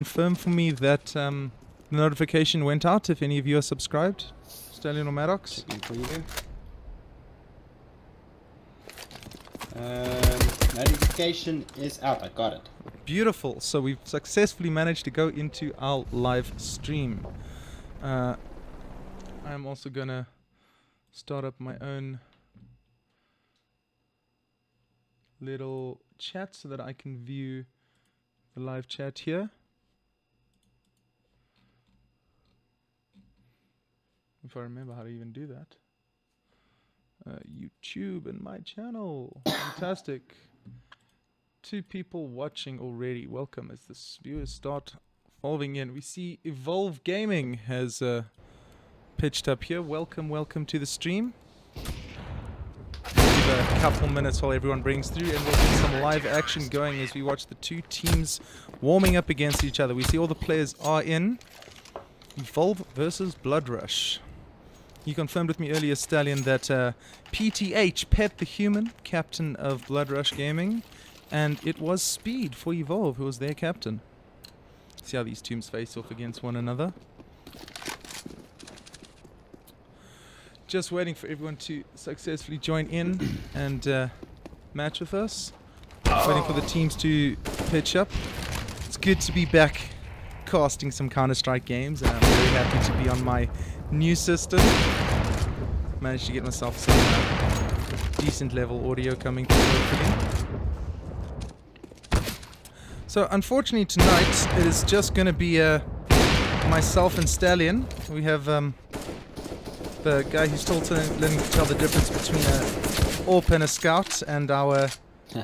Confirm for me that the notification went out if any of you are subscribed. Stallion or Maddox? Checking for you. Notification is out. I got it. Beautiful. So we've successfully managed to go into our live stream. I'm also gonna start up my own little chat so that I can view the live chat here. If I remember how to even do that. YouTube and my channel. Fantastic. 2 people watching already. Welcome as the viewers start following in. We see Evolve Gaming has pitched up here. Welcome to the stream. Give a couple minutes while everyone brings through, and we'll get some live action going as we watch the 2 teams warming up against each other. We see all the players are in. Evolve versus Bloodrush. You confirmed with me earlier, Stallion, that PTH, Pet the Human, captain of Bloodrush Gaming, and it was Speed for Evolve who was their captain. See how these teams face off against one another. Just waiting for everyone to successfully join in and match with us. Waiting for the teams to pitch up. It's good to be back casting some Counter-Strike games, and I'm very happy to be on my new system. Managed to get myself some decent level audio coming through hopefully. So unfortunately tonight it is just going to be myself and Stallion. We have the guy who's still learning to tell the difference between an AWP and a scout, and our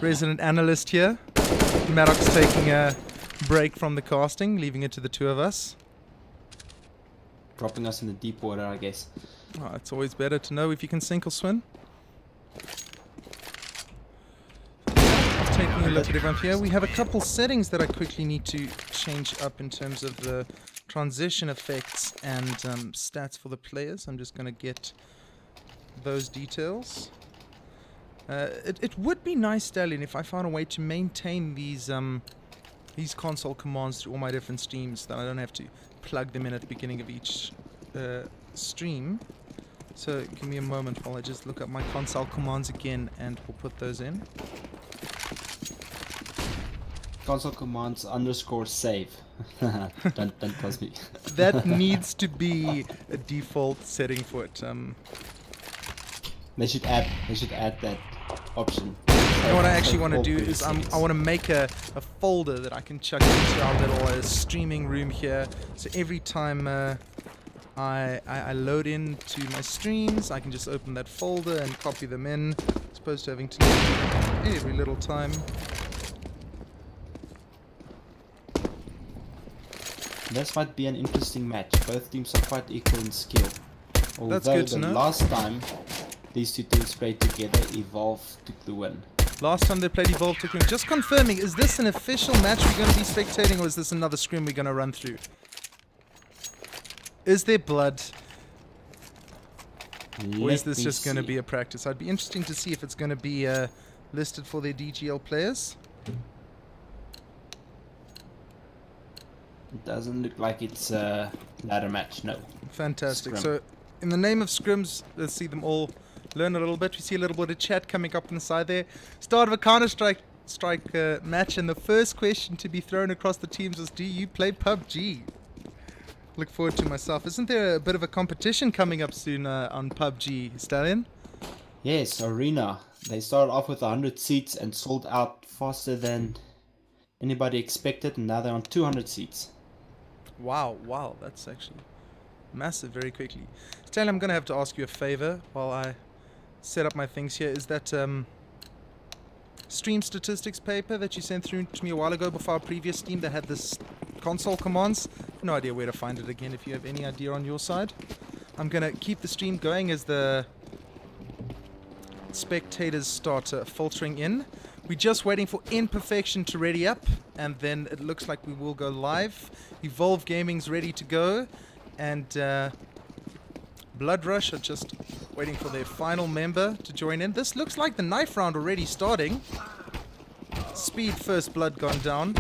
resident analyst here. Maddox taking a break from the casting, leaving it to the 2 of us. Dropping us in the deep water, I guess. Oh, it's always better to know if you can sink or swim. Taking a look at everyone here. We have a couple settings that I quickly need to change up in terms of the transition effects and stats for the players. I'm just going to get those details. It would be nice, Stallion, if I found a way to maintain these console commands through all my different streams, that I don't have to plug them in at the beginning of each stream. So give me a moment while I just look up my console commands again, and we'll put those in. Console commands _save. don't trust me. That needs to be a default setting for it. They should add that option. You know what I actually want to do is I want to make a folder that I can chuck into our little streaming room here. So every time I load into my streams, I can just open that folder and copy them in, as opposed to having to do it every little time. This might be an interesting match. Both teams are quite equal in skill. Although That's good to know. Last time these 2 teams played together, Evolve took the win. Last time they played Evolve took the win. Just confirming, is this an official match we're going to be spectating, or is this another scrim we're going to run through? Is there blood? Or is this just going to be a practice? I'd be interesting to see if it's going to be listed for their DGL players. It doesn't look like it's a ladder match, no. Fantastic. Scrim. So, in the name of scrims, let's see them all learn a little bit. We see a little bit of chat coming up on the side there. Start of a Counter-Strike match, and the first question to be thrown across the teams was, do you play PUBG? Look forward to myself. Isn't there a bit of a competition coming up soon on PUBG, Stallion? Yes, Arena. They started off with 100 seats and sold out faster than anybody expected, and now they're on 200 seats. Wow, that's actually massive very quickly. Stallion, I'm going to have to ask you a favor while I set up my things here. Is that stream statistics paper that you sent through to me a while ago before our previous stream that had this console commands? No idea where to find it again, if you have any idea on your side. I'm going to keep the stream going as the spectators start filtering in. We're just waiting for Imperfection to ready up, and then it looks like we will go live. Evolve Gaming's ready to go, and Bloodrush are just waiting for their final member to join in. This looks like the knife round already starting. Speed first blood gone down.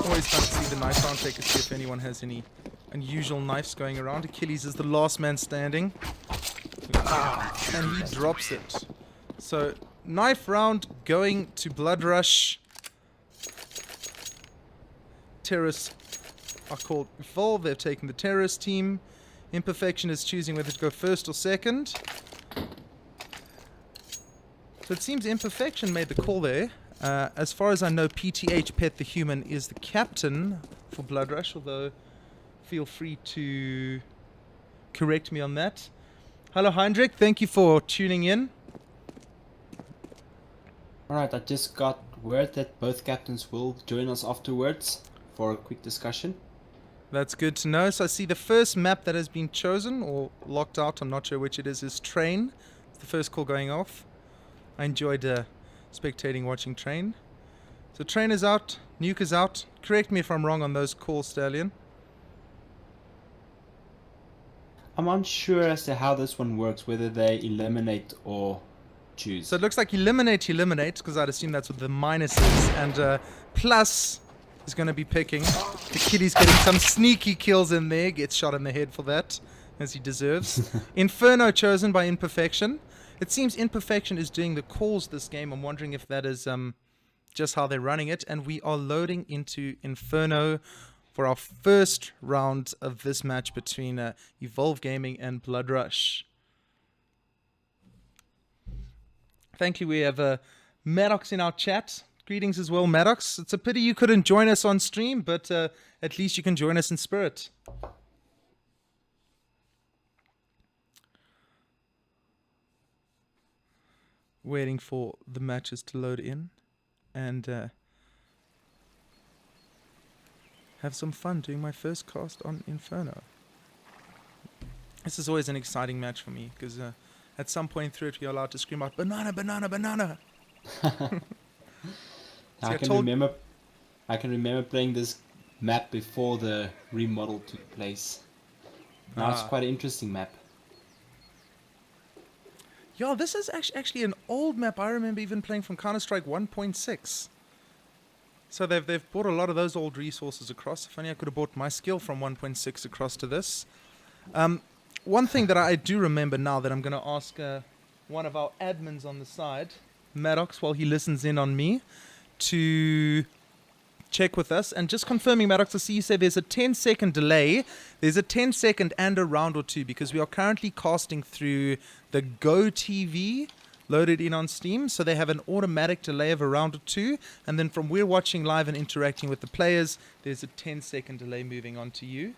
Always fun to see the knife round take to see if anyone has any unusual knives going around. Achilles is the last man standing. And he drops it. So, knife round going to Bloodrush. Terrorists are called Evolve. They've taken the terrorist team. Imperfection is choosing whether to go first or second. So it seems Imperfection made the call there. As far as I know, PTH Pet the Human is the captain for Bloodrush, although feel free to correct me on that. Hello, Heinrich. Thank you for tuning in. Alright, I just got word that both captains will join us afterwards for a quick discussion. That's good to know. So I see the first map that has been chosen or locked out, I'm not sure which it is Train. It's the first call going off. I enjoyed spectating watching Train. So Train is out, Nuke is out. Correct me if I'm wrong on those calls, Stallion. I'm unsure as to how this one works, whether they eliminate or choose. So it looks like eliminate, because I'd assume that's what the minus is. And plus is going to be picking. The Kitty's getting some sneaky kills in there. Gets shot in the head for that, as he deserves. Inferno chosen by Imperfection. It seems Imperfection is doing the calls this game. I'm wondering if that is just how they're running it. And we are loading into Inferno for our first round of this match between Evolve Gaming and Bloodrush. Thank you. We have Maddox in our chat. Greetings as well, Maddox. It's a pity you couldn't join us on stream, but at least you can join us in spirit. Waiting for the matches to load in and have some fun doing my first cast on Inferno. This is always an exciting match for me because at some point through it, we are allowed to scream out, "Banana, banana, banana!" I can remember playing this map before the remodel took place. Now it's quite an interesting map. Yeah, this is actually an old map. I remember even playing from Counter-Strike 1.6. So they've brought a lot of those old resources across. If only I could have brought my skill from 1.6 across to this. One thing that I do remember now that I'm going to ask one of our admins on the side, Maddox, while he listens in on me, to check with us. And just confirming, Maddox, I see you say there's a 10-second delay. There's a 10-second and a round or two because we are currently casting through the Go TV loaded in on Steam. So they have an automatic delay of a round or two. And then from we're watching live and interacting with the players, there's a 10-second delay moving on to you.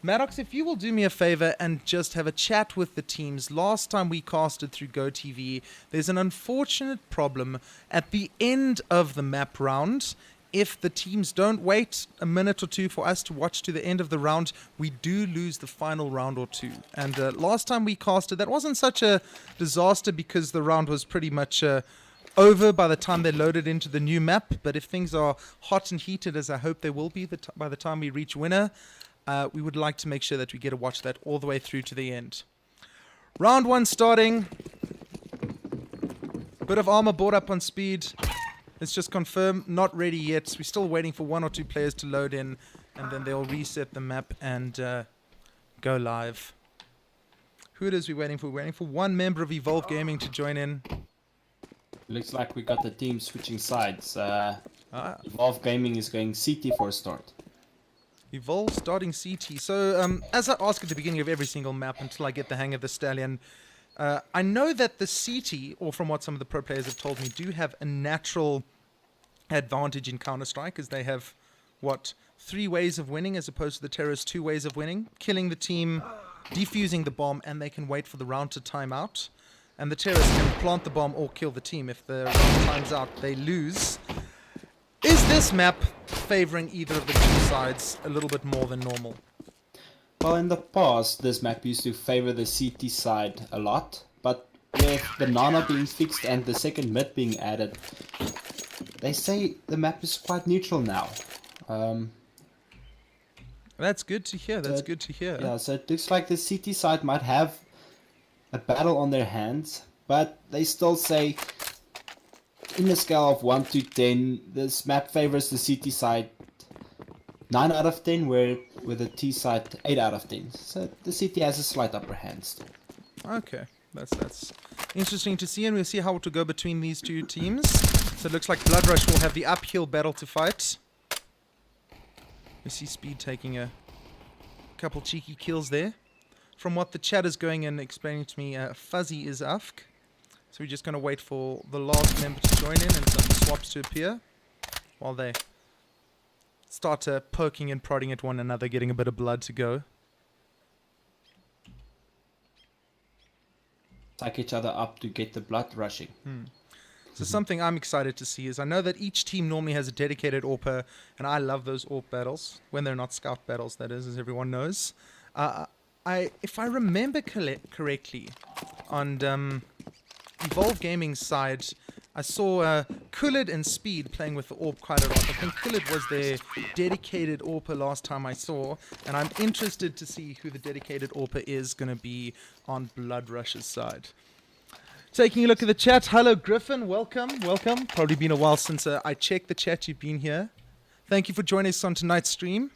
Maddox, if you will do me a favor and just have a chat with the teams. Last time we casted through GoTV, there's an unfortunate problem at the end of the map round. If the teams don't wait a minute or two for us to watch to the end of the round, we do lose the final round or two. And last time we casted, that wasn't such a disaster because the round was pretty much over by the time they loaded into the new map. But if things are hot and heated, as I hope they will be by the time we reach winner, we would like to make sure that we get to watch that all the way through to the end. Round one starting. Bit of armor brought up on speed. Let's just confirm, not ready yet. We're still waiting for one or two players to load in, and then they'll reset the map and go live. Who it is we're waiting for? We're waiting for one member of Evolve Gaming to join in. Looks like we got the team switching sides. Evolve Gaming is going CT for a start. Evolve starting CT. So, as I ask at the beginning of every single map until I get the hang of the Stallion, I know that the CT, or from what some of the pro players have told me, do have a natural advantage in Counter-Strike, as they have, 3 ways of winning as opposed to the terrorists' 2 ways of winning. Killing the team, defusing the bomb, and they can wait for the round to time out. And the terrorists can plant the bomb or kill the team. If the round times out, they lose. Is this map favoring either of the two sides a little bit more than normal? Well, in the past, this map used to favor the CT side a lot, but with Banana being fixed and the second mid being added, they say the map is quite neutral now. That's good to hear. That's good to hear. Yeah, so it looks like the CT side might have a battle on their hands, but they still say, in a scale of 1 to 10, this map favors the CT side 9 out of 10, where with the T side 8 out of 10. So the CT has a slight upper hand still. Okay, that's interesting to see, and we'll see how to go between these two teams. So it looks like Bloodrush will have the uphill battle to fight. We see Speed taking a couple cheeky kills there. From what the chat is going and explaining to me, Fuzzy is AFK. So we're just going to wait for the last member to join in and some swaps to appear while they start poking and prodding at one another, getting a bit of blood to go. Psych each other up to get the blood rushing. So something I'm excited to see is I know that each team normally has a dedicated AWP, and I love those AWP battles, when they're not scout battles, that is, as everyone knows. If I remember correctly, on Evolve Gaming's side, I saw Kulid and Speed playing with the AWP quite a lot. I think Kulid was their dedicated AWP last time I saw, and I'm interested to see who the dedicated AWP is going to be on Bloodrush's side. Taking a look at the chat. Hello, Griffin. Welcome. Probably been a while since I checked the chat. You've been here. Thank you for joining us on tonight's stream.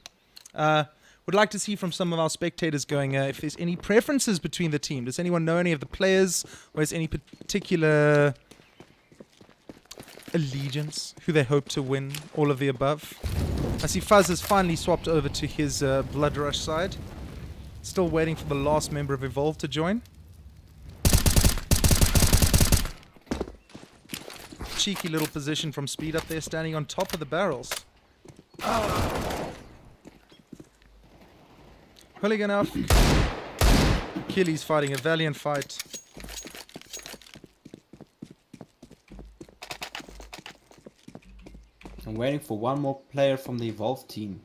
Would like to see from some of our spectators going if there's any preferences between the team. Does anyone know any of the players, or is any particular allegiance, who they hope to win, all of the above? I see Fuzz has finally swapped over to his Bloodrush side. Still waiting for the last member of Evolve to join. Cheeky little position from Speed up there, standing on top of the barrels. Hooligan up. Achilles fighting a valiant fight. I'm waiting for one more player from the Evolve team.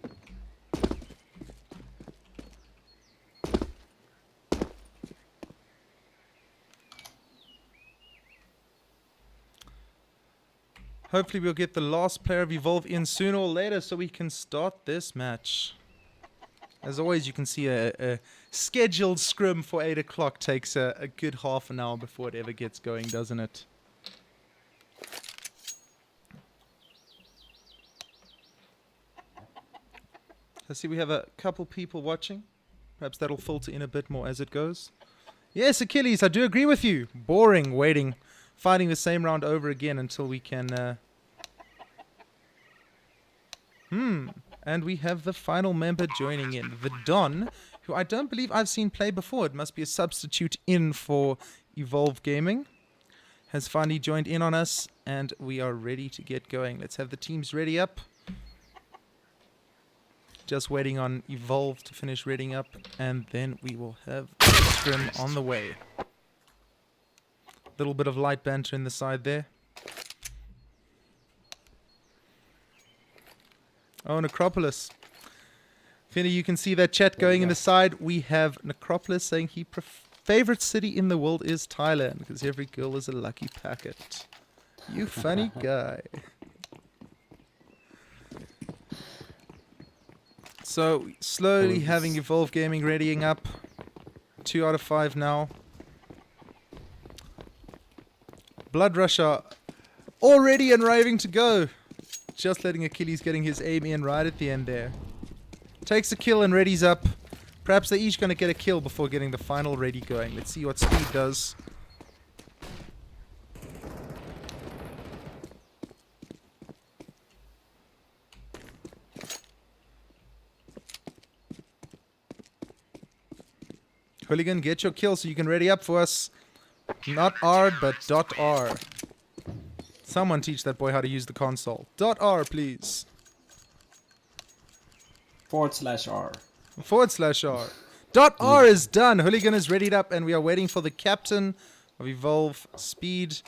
Hopefully we'll get the last player of Evolve in sooner or later so we can start this match. As always, you can see a scheduled scrim for 8 o'clock takes a good half an hour before it ever gets going, doesn't it? I see we have a couple people watching. Perhaps that'll filter in a bit more as it goes. Yes, Achilles, I do agree with you. Boring waiting, fighting the same round over again until we can... And we have the final member joining in, the Don, who I don't believe I've seen play before. It must be a substitute in for Evolve Gaming. Has finally joined in on us, and we are ready to get going. Let's have the teams ready up. Just waiting on Evolve to finish readying up, and then we will have the scrim on the way. Little bit of light banter in the side there. Oh, Necropolis. Finny, you can see that chat going in the side. We have Necropolis saying he favorite city in the world is Thailand because every girl is a lucky packet. You funny guy. So, slowly having Evolve Gaming readying up. 2 out of 5 now. Bloodrush are already arriving to go. Just letting Achilles getting his aim in right at the end there. Takes a kill and readies up. Perhaps they're each going to get a kill before getting the final ready going. Let's see what Speed does. Hooligan, get your kill so you can ready up for us. Not R, but .R. Someone teach that boy how to use the console. .R, please. /R. /R. .R is done. Hooligan is readied up, and we are waiting for the captain of Evolve, Speed,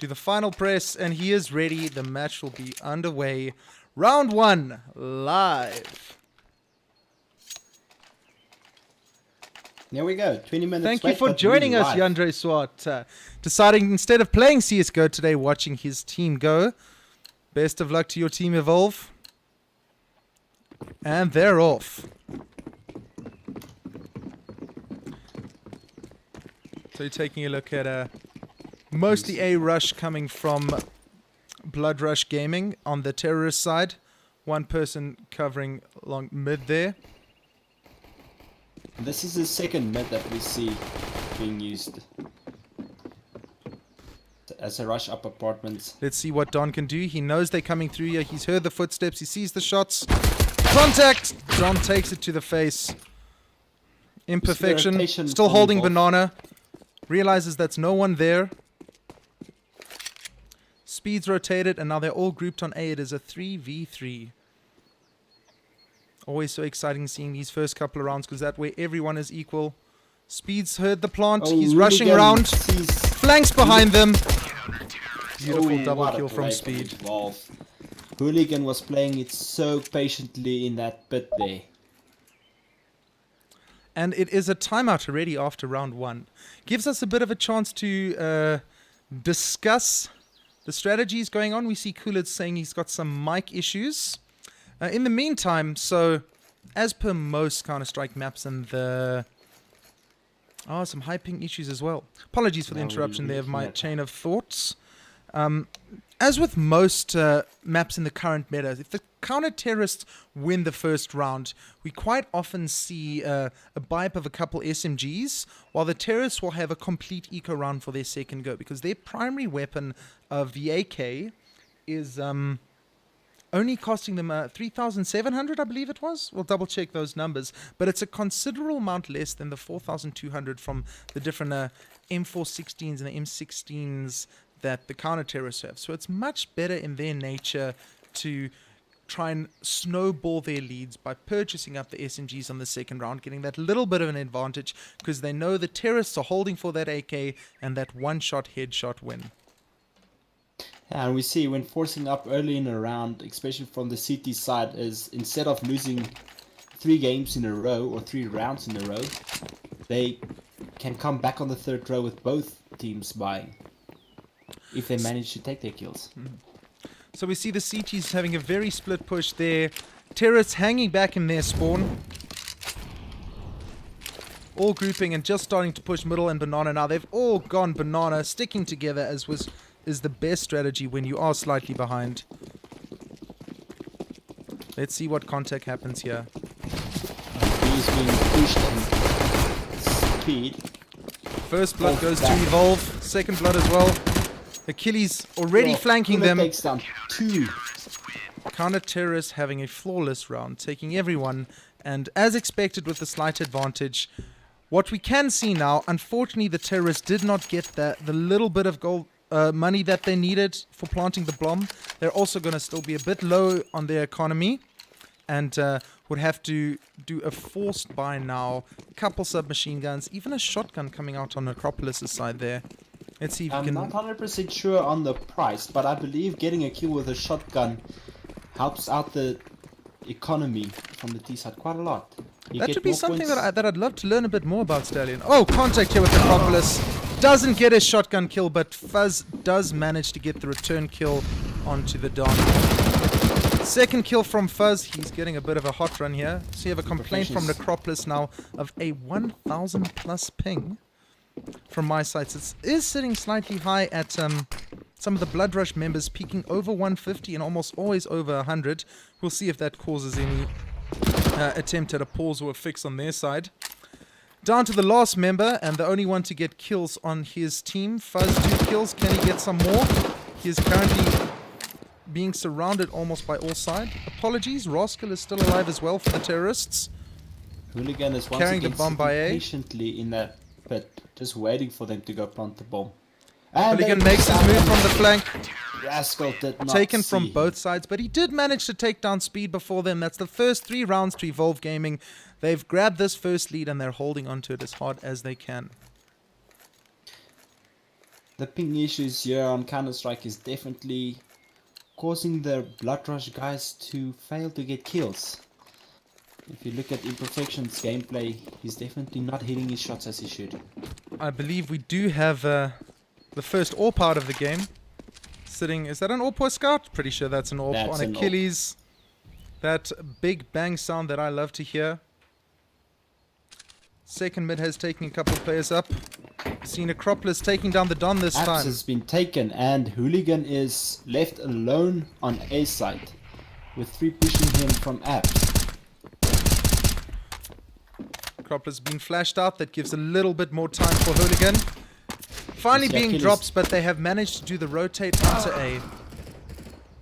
do the final press, and he is ready. The match will be underway. Round 1, live. There we go. 20 minutes. Thank you for joining us, Yandre Swart. Deciding instead of playing CSGO today, watching his team go. Best of luck to your team, Evolve. And they're off. So you're taking a look at mostly a rush coming from Bloodrush Gaming on the terrorist side. One person covering along mid there. This is the second mid that we see being used as a rush up apartments. Let's see what Don can do. He knows they're coming through here. He's heard the footsteps. He sees the shots. Contact! Don takes it to the face. Imperfection. rotation Still on holding both. Banana. Realizes that's no one there. Speed's rotated, and now they're all grouped on A. It is a 3v3. Always so exciting seeing these first couple of rounds, because that way everyone is equal. Speed's heard the plant. Oh, He's rushing Hooligan around. sees- Flanks behind them. Beautiful Oh, double what a kill from play Speed. Valve. Hooligan was playing it so patiently in that pit there. And it is a timeout already after round 1. Gives us a bit of a chance to discuss the strategies going on. We see Coolidge saying he's got some mic issues. In the meantime, so as per most Counter-Strike maps and the... Oh, some high ping issues as well. Apologies for the Now we're interruption there of my looking at- chain of thoughts. As with most maps in the current meta, if the counter-terrorists win the first round, we quite often see a bipe of a couple SMGs, while the terrorists will have a complete eco round for their second go, because their primary weapon of the AK is only costing them 3,700, I believe it was. We'll double check those numbers, but it's a considerable amount less than the 4,200 from the different M416s and the M16s that the counter-terrorists have. So it's much better in their nature to try and snowball their leads by purchasing up the SMGs on the second round, getting that little bit of an advantage, because they know the terrorists are holding for that AK and that one-shot headshot win. Yeah, and we see when forcing up early in a round, especially from the CT side, is instead of losing 3 games in a row or 3 rounds in a row, they can come back on the third row with both teams buying, if they manage to take their kills. So we see the CTs having a very split push there. Terrorists hanging back in their spawn. All grouping and just starting to push middle and banana now. They've all gone banana, sticking together as is the best strategy when you are slightly behind. Let's see what contact happens here. He's being pushed and Speed. First blood Oh, goes to that- Evolve. Second blood as well. Achilles already Oh, flanking Kula them. takes down 2. Counter-terrorists having a flawless round, taking everyone, and as expected with the slight advantage. What we can see now, unfortunately the terrorists did not get the little bit of gold money that they needed for planting the bomb. They're also going to still be a bit low on their economy, and would have to do a forced buy now. A couple submachine guns, even a shotgun coming out on Acropolis' side there. Let's see if you I'm can... not 100% sure on the price, but I believe getting a kill with a shotgun helps out the economy from the T side quite a lot. You That get would be more something points. that I'd love to learn a bit more about, Stallion. Oh, contact here with Acropolis. Doesn't get a shotgun kill, but Fuzz does manage to get the return kill onto the Don. Second kill from Fuzz. He's getting a bit of a hot run here. So you have a complaint from Necropolis now of a 1,000 plus ping from my sights. It is sitting slightly high at some of the Bloodrush members, peaking over 150 and almost always over 100. We'll see if that causes any attempt at a pause or a fix on their side. Down to the last member, and the only one to get kills on his team. Fuzz 2 kills. Can he get some more? He is currently being surrounded almost by all sides. Apologies, Rascal is still alive as well for the terrorists. Hooligan is once Carrying the again bomb by sitting A. patiently in that pit, just waiting for them to go plant the bomb. And Hooligan they makes his move from the flank. Rascal did not Taken see from him. both sides, but he did manage to take down Speed before them. That's the first 3 rounds to Evolve Gaming. They've grabbed this first lead and they're holding onto it as hard as they can. The ping issues here on Counter-Strike is definitely causing the Bloodrush guys to fail to get kills. If you look at Imperfection's gameplay, he's definitely not hitting his shots as he should. I believe we do have the first AWP part of the game. Sitting, is that an AWP or Scout? Pretty sure that's an AWP That's on an AWP. Achilles. That big bang sound that I love to hear. Second mid has taken a couple of players up. Seen Acropolis taking down the Don this Apps time. has been taken and Hooligan is left alone on A side. with 3 pushing him from apps. Cropper's been flashed out. That gives a little bit more time for Hooligan. Finally See, being Achilles- drops, but they have managed to do the rotate onto A.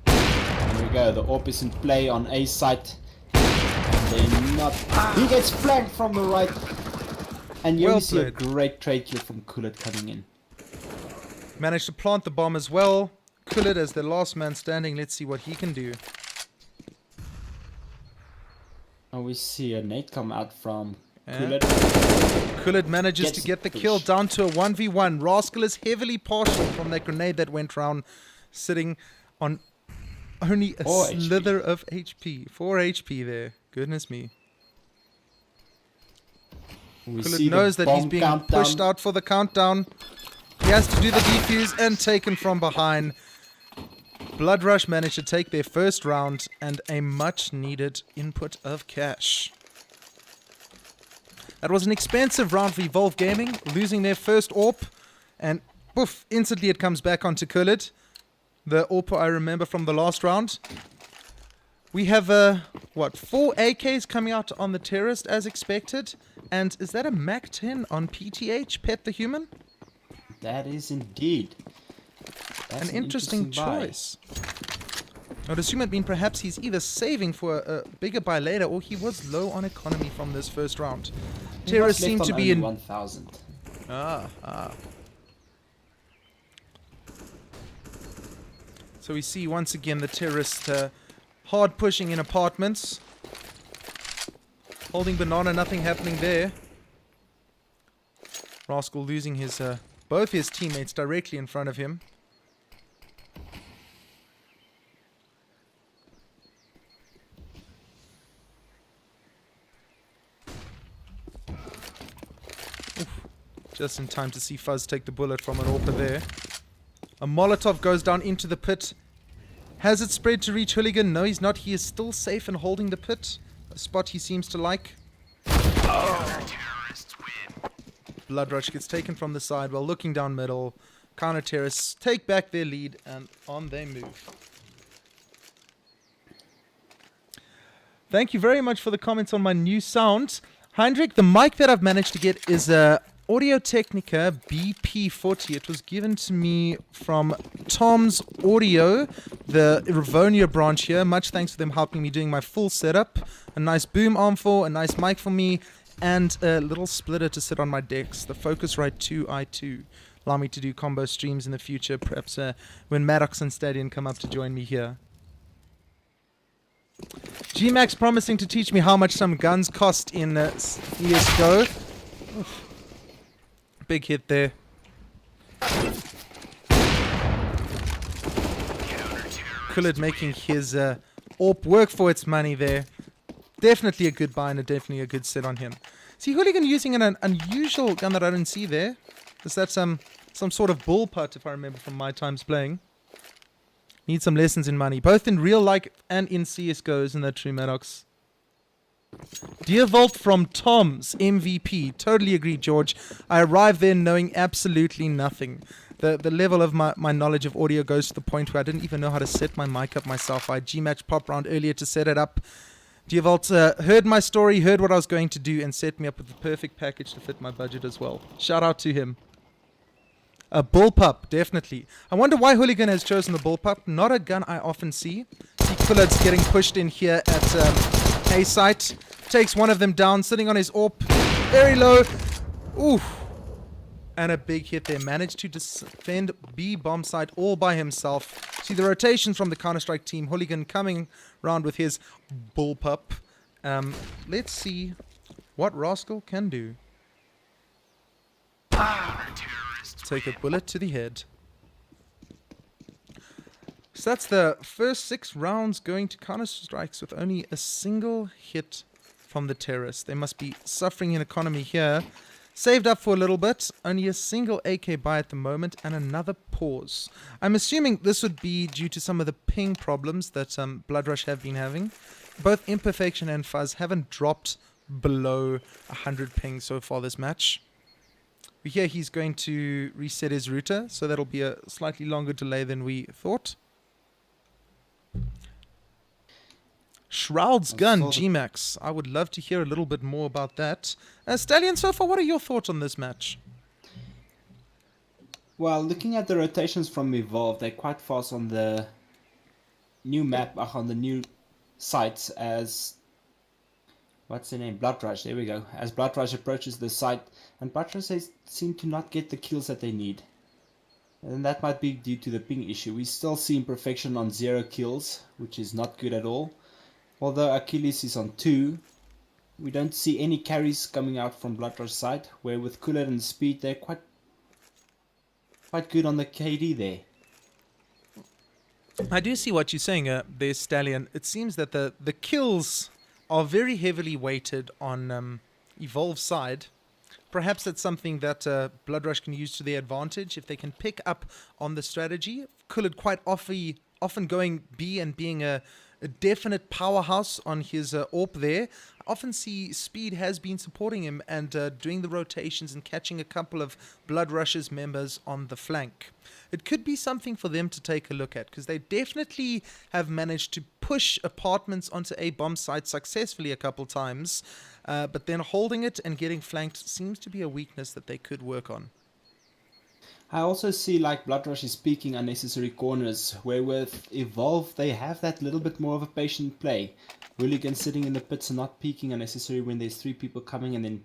There we go, the AWP is in play on A site. They're not. He gets flanked from the right. And here Well we see a played. great trade here from Kulit coming in. Managed to plant the bomb as well. Kulid as the last man standing. Let's see what he can do. And we see a nade come out from Yeah. Kulit. Kulid manages Gets to get the push. kill down to a 1v1. Rascal is heavily partial from that grenade that went round, sitting on only a 4 HP. slither of HP. 4 HP there. Goodness me. We Kulid see the knows that he's bomb being countdown. pushed out for the countdown. He has to do the defuse and taken from behind. Bloodrush managed to take their first round and a much needed input of cash. That was an expensive round for Evolve Gaming, losing their first AWP, and poof, instantly it comes back onto Kulid. The AWP I remember from the last round. We have, 4 AKs coming out on the Terrorist as expected. And is that a MAC-10 on PTH, Pet the Human? That is indeed. That's An interesting buy. choice. I would assume it mean perhaps he's either saving for a bigger buy later, or he was low on economy from this first round. He was Terrorists left seem on to be only in... 1,000. So we see once again the terrorist hard pushing in apartments. Holding banana, nothing happening there. Rascal losing his both his teammates directly in front of him. Oof. Just in time to see Fuzz take the bullet from an AWP there. A Molotov goes down into the pit. Has it spread to reach Hooligan? No, he's not. He is still safe and holding the pit. A spot he seems to like. Bloodrush gets taken from the side while looking down middle. Counter-terrorists take back their lead and on they move. Thank you very much for the comments on my new sound. Heinrich, the mic that I've managed to get is a Audio-Technica BP40. It was given to me from Tom's Audio, the Rivonia branch here. Much thanks for them helping me doing my full setup. A nice boom arm for, a nice mic for me, and a little splitter to sit on my decks. The Focusrite 2i2. Allow me to do combo streams in the future, perhaps when Maddox and Stallion come up to join me here. G-Max promising to teach me how much some guns cost in CSGO. Oof. Big hit there. Kulid making his AWP work for its money there. Definitely a good buy and definitely a good sit on him. See, Hooligan using an unusual gun that I didn't see there. Is that some sort of bull putt, if I remember from my times playing? Need some lessons in money, both in real life and in CSGO, isn't that true, Maddox? Dear Vault from Tom's MVP. Totally agree, George. I arrived there knowing absolutely nothing. The level of my knowledge of audio goes to the point where I didn't even know how to set my mic up myself. I G-Match pop round earlier to set it up. Dear Vault heard my story, heard what I was going to do, and set me up with the perfect package to fit my budget as well. Shout out to him. A bullpup, definitely. I wonder why Hooligan has chosen the bullpup. Not a gun I often see. See Kulid's getting pushed in here at A site. Takes one of them down, sitting on his AWP. Very low. Oof. And a big hit there. Managed to defend B bomb site all by himself. See the rotations from the Counter-Strike team. Hooligan coming round with his bullpup. Let's see what Rascal can do. Take a bullet to the head. So that's the first 6 rounds going to Counter-Strikes with only a single hit from the terrorists. They must be suffering in economy here. Saved up for a little bit. Only a single AK buy at the moment and another pause. I'm assuming this would be due to some of the ping problems that Bloodrush have been having. Both Imperfection and Fuzz haven't dropped below 100 ping so far this match. We hear he's going to reset his router, so that'll be a slightly longer delay than we thought. Shroud's I gun, saw the- G-Max. I would love to hear a little bit more about that. Stallion, so far, what are your thoughts on this match? Well, looking at the rotations from Evolve, they're quite fast on the new map, on the new sites as... What's the name? Bloodrush, there we go. As Bloodrush approaches the site, and Bloodrush seem to not get the kills that they need. And that might be due to the ping issue. We still see Imperfection on 0 kills, which is not good at all. Although Achilles is on 2, we don't see any carries coming out from Bloodrush's side, where with Cooler and Speed, they're quite good on the KD there. I do see what you're saying there, Stallion. It seems that the kills are very heavily weighted on Evolve's side. Perhaps that's something that Bloodrush can use to their advantage if they can pick up on the strategy. Kulid quite often going B and being a definite powerhouse on his AWP there. I often see Speed has been supporting him and doing the rotations and catching a couple of Bloodrush's members on the flank. It could be something for them to take a look at, because they definitely have managed to push apartments onto a bomb site successfully a couple times, but then holding it and getting flanked seems to be a weakness that they could work on. I also see like Bloodrush is peeking unnecessary corners, where with Evolve they have that little bit more of a patient play. Hooligan sitting in the pits and not peeking unnecessary when there's 3 people coming, and then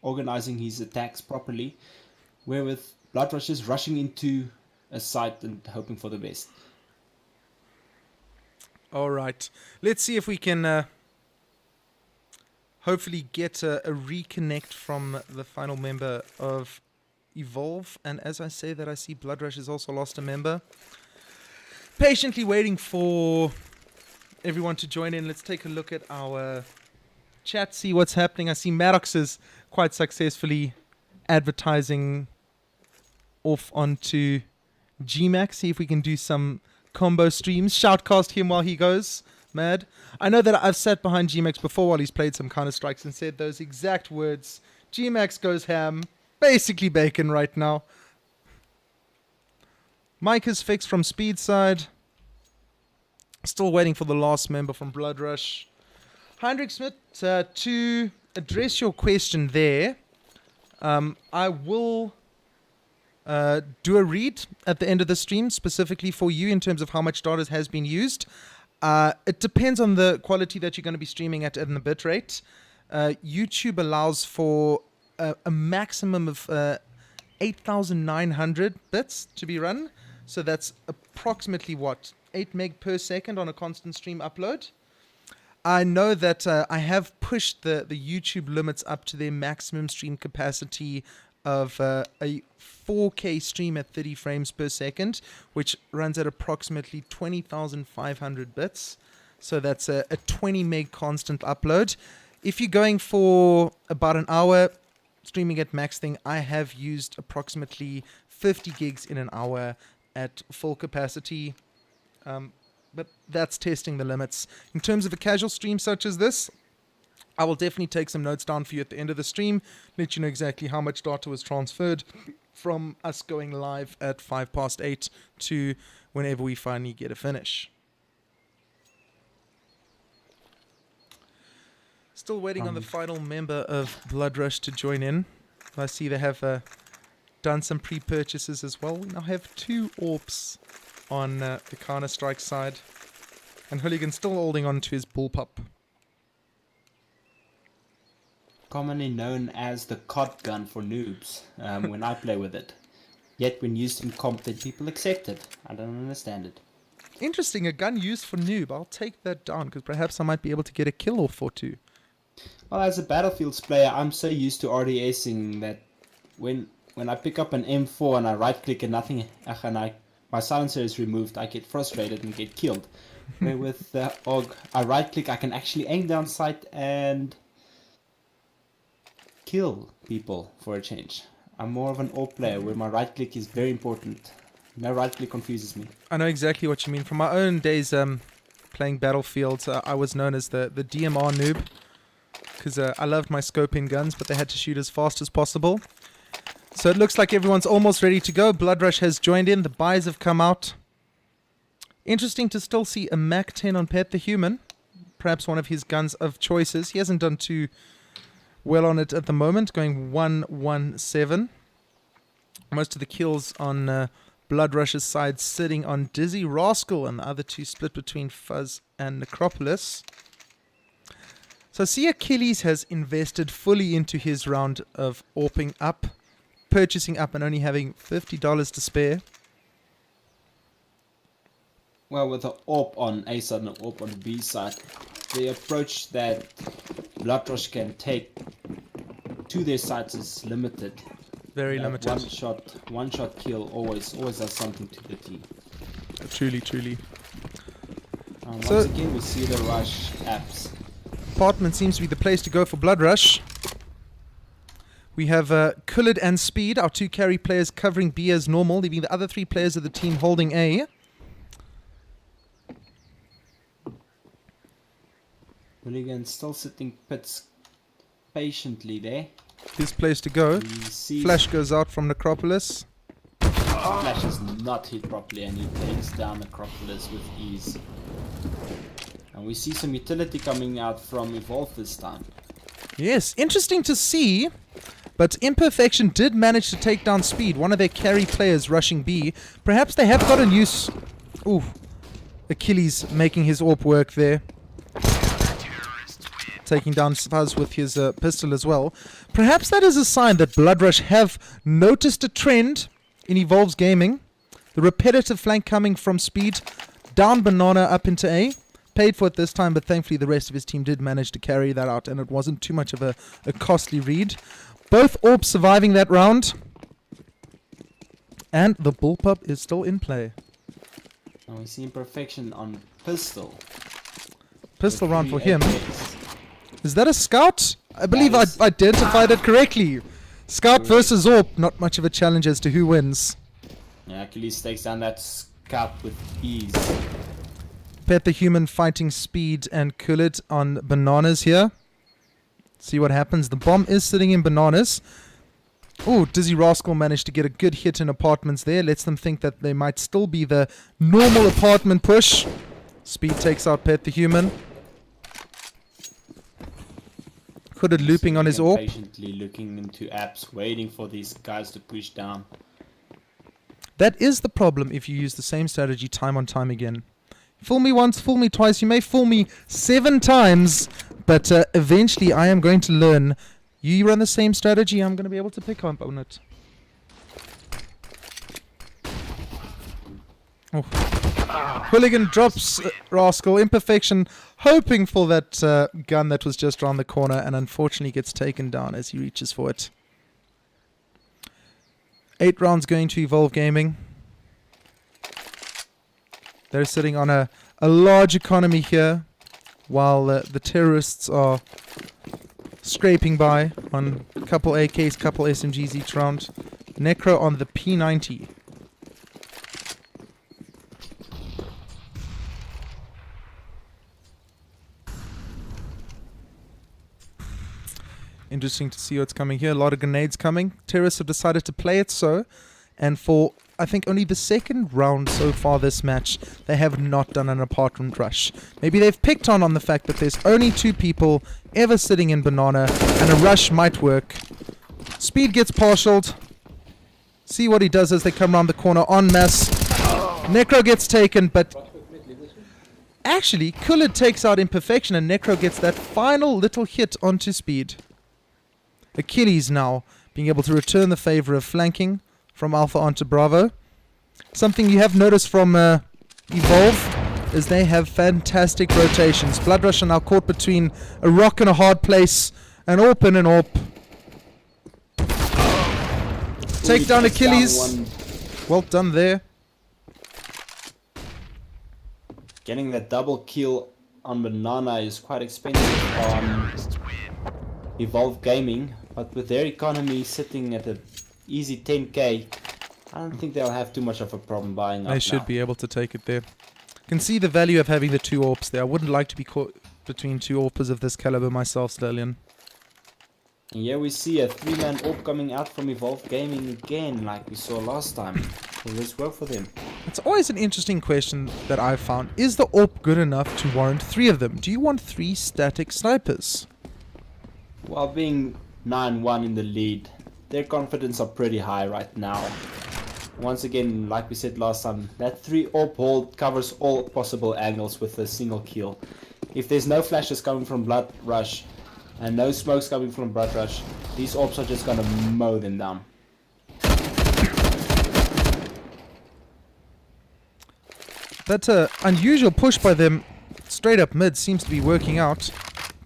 organizing his attacks properly. Where with Bloodrush is rushing into a site and hoping for the best. Alright, let's see if we can hopefully get a reconnect from the final member of Evolve. And as I say that, I see Bloodrush has also lost a member. Patiently waiting for everyone to join in. Let's take a look at our chat, see what's happening. I see Maddox is quite successfully advertising off onto G-Max. See if we can do some combo streams. Shoutcast him while he goes mad. I know that I've sat behind G-Max before while he's played some Counter-Strikes and said those exact words. G-Max goes ham. Basically bacon right now. Mike is fixed from Speed side. Still waiting for the last member from Bloodrush. Heinrich Smith, to address your question there, I will do a read at the end of the stream specifically for you in terms of how much data has been used. It depends on the quality that you're going to be streaming at and the bit rate. YouTube allows for a maximum of 8,900 bits to be run. So that's approximately what? 8 meg per second on a constant stream upload. I know that I have pushed the YouTube limits up to their maximum stream capacity of a 4K stream at 30 frames per second, which runs at approximately 20,500 bits. So that's a 20 meg constant upload. If you're going for about an hour streaming at max thing, I have used approximately 50 gigs in an hour at full capacity. But that's testing the limits. In terms of a casual stream such as this, I will definitely take some notes down for you at the end of the stream, let you know exactly how much data was transferred from us going live at 8:05 to whenever we finally get a finish. Still waiting on the final member of Bloodrush to join in. I see they have done some pre-purchases as well. We now have 2 AWPs on the Counter-Strike side. And Hooligan still holding on to his bullpup. Commonly known as the COD gun for noobs when I play with it. Yet when used in competent people accept it. I don't understand it. Interesting, a gun used for noob. I'll take that down because perhaps I might be able to get a kill off or 2. Well, as a Battlefields player, I'm so used to RDSing that when I pick up an M4 and I right click and nothing, and my silencer is removed, I get frustrated and get killed. Where with the AUG, I right click, I can actually aim down sight and kill people for a change. I'm more of an AWP player where my right click is very important. No right click confuses me. I know exactly what you mean. From my own days playing Battlefield, I was known as the DMR noob. Because I loved my scoping guns, but they had to shoot as fast as possible. So it looks like everyone's almost ready to go. Bloodrush has joined in. The buys have come out. Interesting to still see a Mac 10 on Pet the Human. perhaps one of his guns of choices. He hasn't done too well on it at the moment, going 1-1-7. Most of the kills on Bloodrush's side sitting on Dizzy Rascal, and the other two split between Fuzz and Necropolis. So see, Achilles has invested fully into his round of AWPing up, purchasing up and only having $50 to spare. Well, with the AWP on A side and the AWP on the B side, the approach that Bloodrush can take to their sides is limited. Very limited. One shot kill always does something to the team. Truly. Once again, we see the rush apps. Apartment seems to be the place to go for Bloodrush. We have Kullid and Speed, our two carry players, covering B as normal, leaving the other three players of the team holding A. Hooligan still sitting pits patiently there. His place to go. Flash goes out from Necropolis. Flash is not hit properly and he takes down Necropolis with ease. And we see some utility coming out from Evolve this time. Yes, interesting to see. But Imperfection did manage to take down Speed, one of their carry players rushing B. Perhaps they have gotten use... Ooh. Achilles making his AWP work there. Taking down Fuzz with his pistol as well. Perhaps that is a sign that Bloodrush have noticed a trend in Evolve's gaming. The repetitive flank coming from Speed, down Banana up into A. Paid for it this time, but thankfully the rest of his team did manage to carry that out, and it wasn't too much of a costly read. Both AWPs surviving that round. And the bullpup is still in play. And we see Imperfection on pistol. Pistol round for him. Is that a scout? I believe I identified it correctly. Scout versus AWP. Not much of a challenge as to who wins. Yeah, Achilles takes down that scout with ease. Pet the Human fighting Speed and Kullid on Bananas here. See what happens. The bomb is sitting in Bananas. Oh, Dizzy Rascal managed to get a good hit in Apartments there. Lets them think that they might still be the normal Apartment push. Speed takes out Pet the Human. Kullid looping on his AWP. Patiently looking into apps, waiting for these guys to push down. That is the problem if you use the same strategy time on time again. Fool me once, fool me twice. You may fool me 7 times, but eventually I am going to learn. You run the same strategy, I'm going to be able to pick up on it. Oh. Hooligan drops Rascal. Imperfection hoping for that gun that was just around the corner, and unfortunately gets taken down as he reaches for it. 8 rounds going to Evolve Gaming. They're sitting on a large economy here, while the terrorists are scraping by on a couple AKs, couple SMGs each round. Necro on the P90. Interesting to see what's coming here. A lot of grenades coming. Terrorists have decided to play it so, and for I think only the second round so far this match, they have not done an apartment rush. Maybe they've picked on the fact that there's only 2 people ever sitting in Banana, and a rush might work. Speed gets partialed. See what he does as they come around the corner en masse. Necro gets taken, but actually, Kullid takes out Imperfection, and Necro gets that final little hit onto Speed. Achilles now being able to return the favor of flanking from Alpha onto Bravo. Something you have noticed from Evolve is they have fantastic rotations. Bloodrush are now caught between a rock and a hard place, an AWP and an AWP. Take down Achilles. Well done there. Getting that double kill on Banana is quite expensive on Evolve Gaming, but with their economy sitting at an easy 10k, I don't think they'll have too much of a problem buying up. They should be able to take it there. Can see the value of having the 2 AWPs there. I wouldn't like to be caught between 2 AWPers of this caliber myself, Stallion. And here we see a 3-man AWP coming out from Evolve Gaming again, like we saw last time. Will this work for them? It's always an interesting question that I've found. Is the AWP good enough to warrant 3 of them? Do you want 3 static snipers? While being 9-1 in the lead, their confidence are pretty high right now. Once again, like we said last time, that 3 AWP hold covers all possible angles with a single kill. If there's no flashes coming from Bloodrush and no smokes coming from Bloodrush, these AWPs are just gonna mow them down. That unusual push by them straight up mid seems to be working out.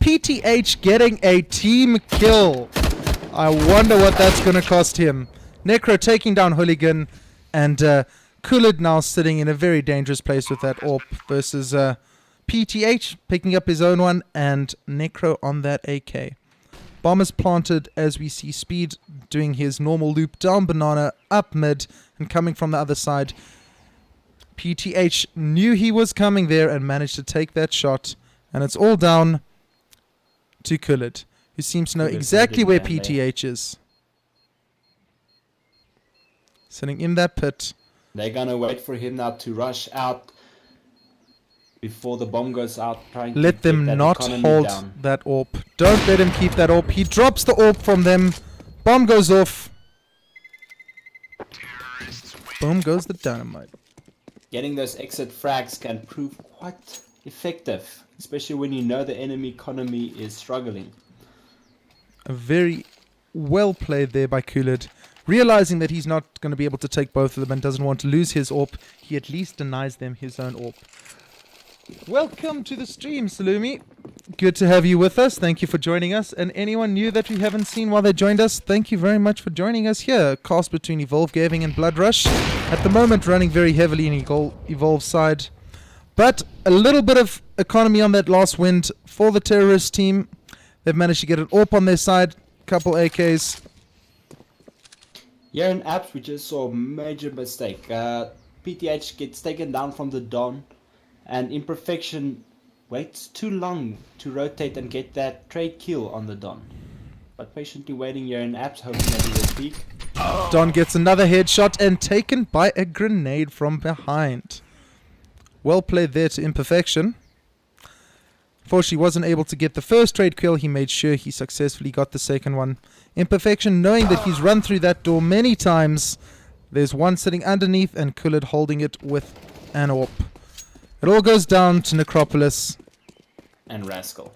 PTH getting a team kill. I wonder what that's going to cost him. Necro taking down Hooligan, and Kulid now sitting in a very dangerous place with that AWP versus PTH picking up his own one, and Necro on that AK. Bomb is planted as we see Speed doing his normal loop down banana, up mid, and coming from the other side. PTH knew he was coming there and managed to take that shot, and it's all down to Kulid, who seems to know exactly where PTH is. Sitting in that pit. They're gonna wait for him now to rush out before the bomb goes out, trying to let them not hold down. That AWP. Don't let him keep that AWP. He drops the AWP from them. Bomb goes off. Boom goes the dynamite. Getting those exit frags can prove quite effective, especially when you know the enemy economy is struggling. A very well played there by Kulid. Realizing that he's not going to be able to take both of them and doesn't want to lose his AWP, he at least denies them his own AWP. Welcome to the stream, Salumi. Good to have you with us. Thank you for joining us. And anyone new that we haven't seen while they joined us, thank you very much for joining us here. Cast between Evolve Gaming and Bloodrush. At the moment, running very heavily in Evolve's side. But a little bit of economy on that last wind for the terrorist team. They've managed to get an AWP on their side. Couple AKs. Here in Apps, we just saw a major mistake. PTH gets taken down from the Don, and Imperfection waits too long to rotate and get that trade kill on the Don. But patiently waiting here in Apps, hoping that he will peek. Don gets another headshot and taken by a grenade from behind. Well played there to Imperfection. Fortunately, wasn't able to get the first trade kill. He made sure he successfully got the second one. Imperfection, knowing that he's run through that door many times. There's one sitting underneath and Kulid holding it with an AWP. It all goes down to Necropolis. And Rascal.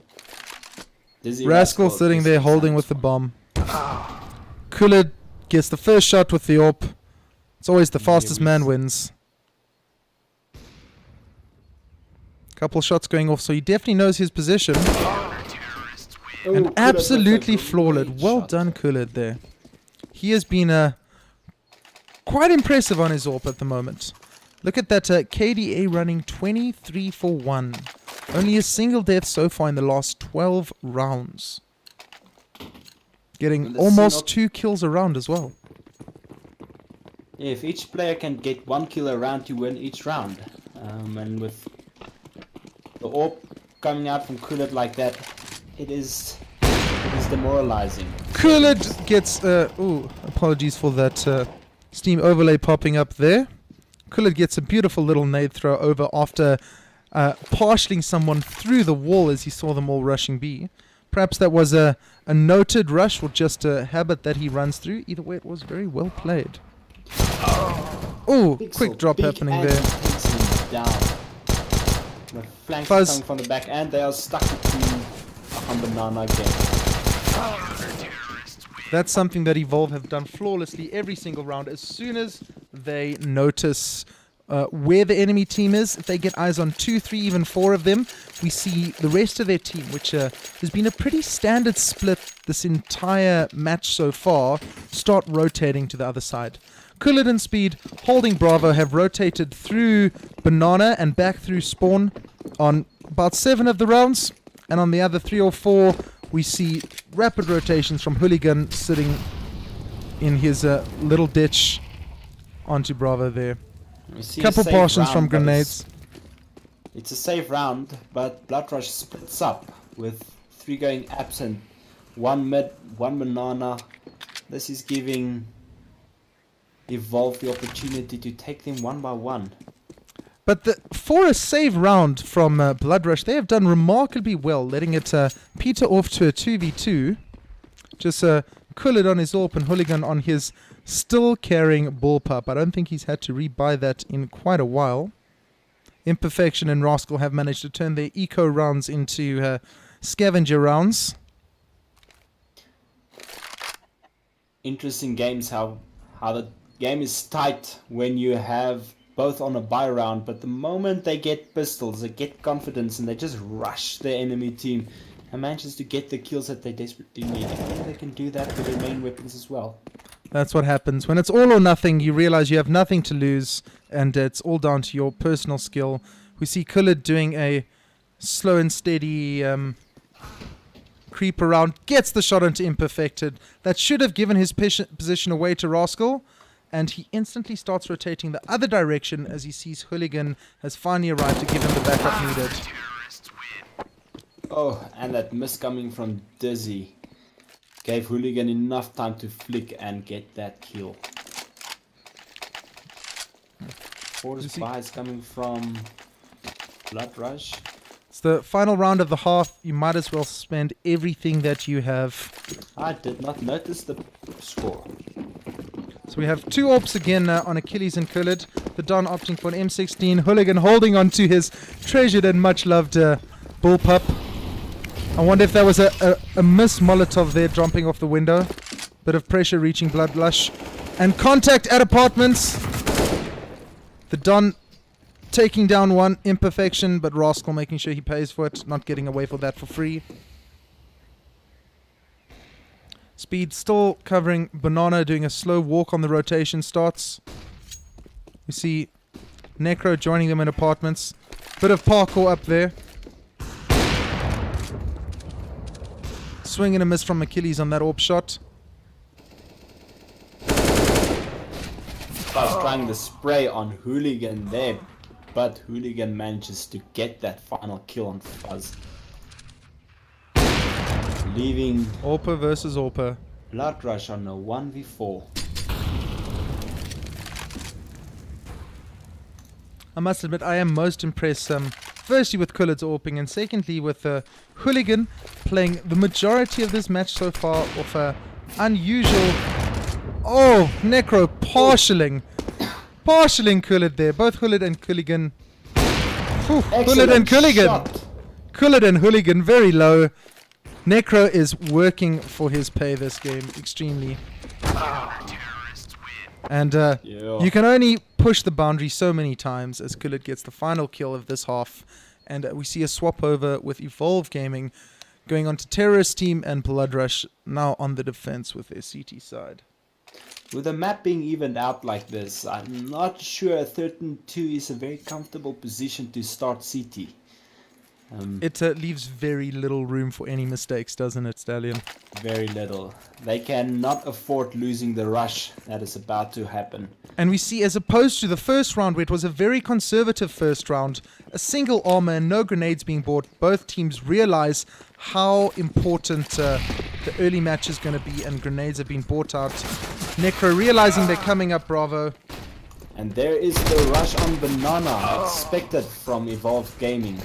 Rascal sitting there holding with the bomb. Kulid gets the first shot with the AWP. It's always the fastest man wins. Couple shots going off, so he definitely knows his position. And absolutely flawless. Well done, Kulid there. He has been quite impressive on his AWP at the moment. Look at that KDA running 23 for 1. Only a single death so far in the last 12 rounds. Getting almost 2 kills a round as well. Yeah, if each player can get 1 kill a round, you win each round. And with the AWP coming out from Kulid like that, it is demoralizing. Kulid gets apologies for that Steam overlay popping up there. Kulid gets a beautiful little nade throw over after partialing someone through the wall as he saw them all rushing B. Perhaps that was a noted rush or just a habit that he runs through. Either way, it was very well played. Oh, quick drop happening there. The flanks are coming from the back, and they are stuck between on banana again. That's something that Evolve have done flawlessly every single round. As soon as they notice where the enemy team is, if they get eyes on 2, 3, even 4 of them, we see the rest of their team, which has been a pretty standard split this entire match so far, start rotating to the other side. Kulid and Speed, holding Bravo, have rotated through Banana and back through Spawn on about 7 of the rounds. And on the other 3 or 4, we see rapid rotations from Hooligan sitting in his little ditch onto Bravo there. Couple portions from grenades. It's a safe round, but Bloodrush splits up with 3 going absent, 1 mid, 1 banana. This is giving Evolve the opportunity to take them one by one. But for a save round from Bloodrush, they have done remarkably well, letting it peter off to a 2v2. Just Kulid on his AWP and Hooligan on his still carrying bullpup. I don't think he's had to rebuy that in quite a while. Imperfection and Rascal have managed to turn their eco rounds into scavenger rounds. Interesting games, how the game is tight when you have both on a buy round, but the moment they get pistols, they get confidence, and they just rush the enemy team and manages to get the kills that they desperately need. I think they can do that with their main weapons as well. That's what happens. When it's all or nothing, you realize you have nothing to lose, and it's all down to your personal skill. We see Kulid doing a slow and steady creep around, gets the shot into Imperfected. That should have given his position away to Rascal, and he instantly starts rotating the other direction as he sees Hooligan has finally arrived to give him the backup needed. Oh, and that miss coming from Dizzy gave Hooligan enough time to flick and get that kill. Force buys coming from Bloodrush. It's the final round of the half. You might as well spend everything that you have. I did not notice the score. So we have two AWPs again on Achilles and Kulid. The Don opting for an M16. Hooligan holding on to his treasured and much loved bullpup. I wonder if that was a miss Molotov there jumping off the window. Bit of pressure reaching Bloodrush. And contact at apartments. The Don taking down one. Imperfection, but Rascal making sure he pays for it. Not getting away for that for free. Speed still covering Banana, doing a slow walk on the rotation starts. We see Necro joining them in apartments. Bit of parkour up there. Swing and a miss from Achilles on that AWP shot. I was trying the spray on Hooligan there, but Hooligan manages to get that final kill on Fuzz. Leaving AWPer versus AWPer. Bloodrush on a 1v4. I must admit, I am most impressed, firstly with Kulid's AWPing, and secondly with Hooligan playing the majority of this match so far of unusual... Oh, Necro partialing Kulid there. Both Kulid and Hooligan. Kulid and Hooligan. Kulid and Hooligan very low. Necro is working for his pay this game extremely. And you can only push the boundary so many times as Kulid gets the final kill of this half. And we see a swap over with Evolve Gaming going on to Terrorist Team and Bloodrush now on the defense with their CT side. With the map being evened out like this, I'm not sure 13-2 is a very comfortable position to start CT. It leaves very little room for any mistakes, doesn't it, Stallion? Very little. They cannot afford losing the rush that is about to happen. And we see, as opposed to the first round, where it was a very conservative first round, a single armor and no grenades being bought, both teams realize how important the early match is going to be, and grenades have been bought out. Necro realizing they're coming up, Bravo. And there is the rush on Banana, expected from Evolve Gaming.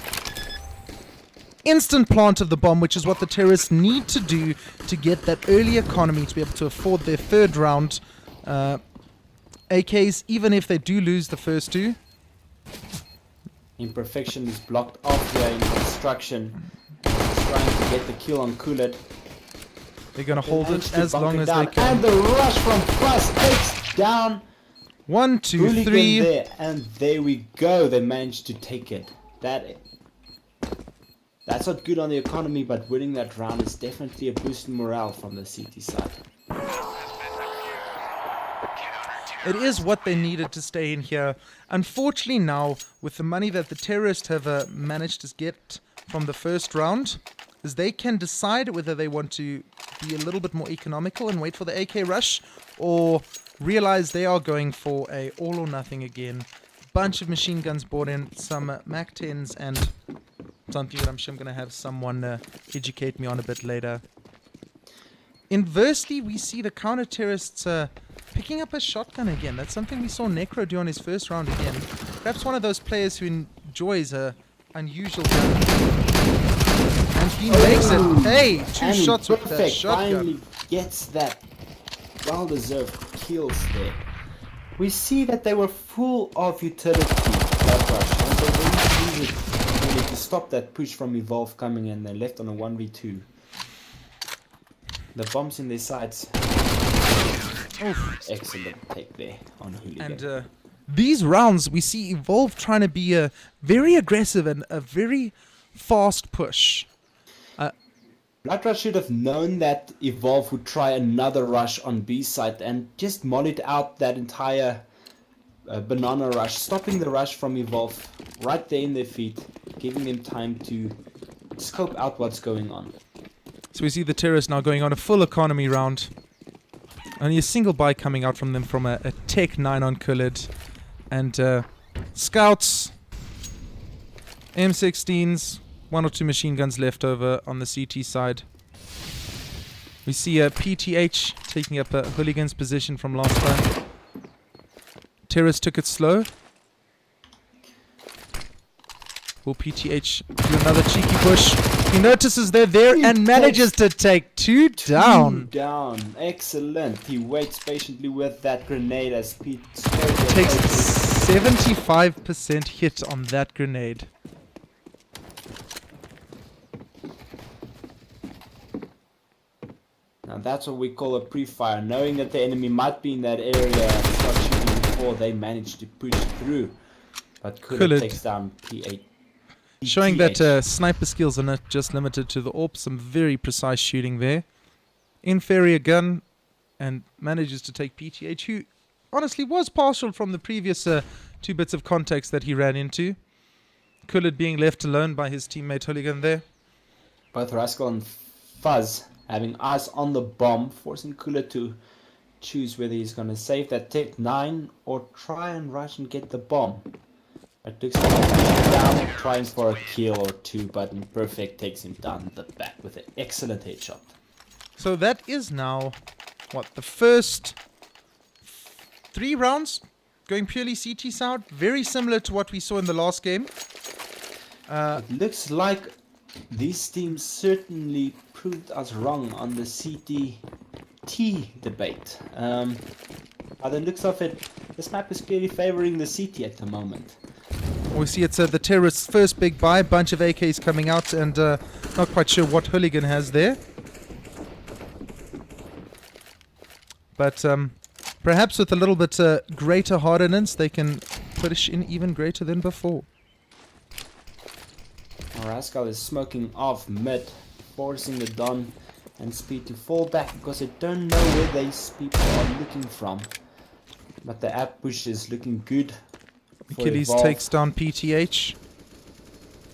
Instant plant of the bomb, which is what the terrorists need to do to get that early economy to be able to afford their third round. AKs, even if they do lose the first two. Imperfection is blocked off here in construction. Trying to get the kill on Kulid. They're going to hold it as long as they can. And the rush from +8 down. 1, 2, 3. There, and there we go. They managed to take it. That's not good on the economy, but winning that round is definitely a boost in morale from the CT side. It is what they needed to stay in here. Unfortunately now, with the money that the terrorists have managed to get from the first round, is they can decide whether they want to be a little bit more economical and wait for the AK rush, or realize they are going for a all or nothing again. Bunch of machine guns bought in, some Mac 10s, and something that I'm sure I'm going to have someone educate me on a bit later. Inversely, we see the counter-terrorists picking up a shotgun again. That's something we saw Necro do on his first round again. Perhaps one of those players who enjoys a unusual gun. And he makes it. Hey, two shots with that shotgun. Finally gets that well-deserved kills there. We see that they were full of utility, Bloodrush, and they didn't use it really to stop that push from Evolve coming in. They left on a 1v2. The bombs in their sights. Oof. Excellent take there on Hooligan. And these rounds, we see Evolve trying to be a very aggressive and a very fast push. Bloodrush should have known that Evolve would try another rush on B side and just mollied out that entire banana rush, stopping the rush from Evolve right there in their feet, giving them time to scope out what's going on. So we see the terrorists now going on a full economy round. Only a single buy coming out from them from a Tech 9 on Kulid. And scouts, M16s, 1 or 2 machine guns left over on the CT side. We see a PTH taking up a Hooligan's position from last time. Terrorists took it slow. Will PTH do another cheeky push? He notices they're there and manages to take 2 down. 2 down. Excellent. He waits patiently with that grenade as Pete takes 75% hit on that grenade. Now that's what we call a pre-fire, knowing that the enemy might be in that area and start shooting before they manage to push through. But Kulid takes down P8. Showing that sniper skills are not just limited to the AWP, some very precise shooting there. Inferior gun, and manages to take PTH, who honestly was partial from the previous 2 bits of context that he ran into. Kulid being left alone by his teammate Hooligan there. Both Rascal and Fuzz having eyes on the bomb, forcing Kulid to choose whether he's going to save that Tech 9 or try and rush and get the bomb. It looks like he's down, trying for a kill or 2, but Imperfect takes him down the back with an excellent headshot. So that is now, what, the first 3 rounds going purely CT side, very similar to what we saw in the last game. It looks like these teams certainly proved us wrong on the CT-T debate. By the looks of it, this map is clearly favoring the CT at the moment. We see it's the terrorists' first big buy, bunch of AKs coming out, and not quite sure what Hooligan has there. But perhaps with a little bit greater hardiness, they can push in even greater than before. Rascal is smoking off mid, forcing the Don and Speed to fall back because they don't know where these people are looking from. But the app push is looking good. Achilles takes down PTH.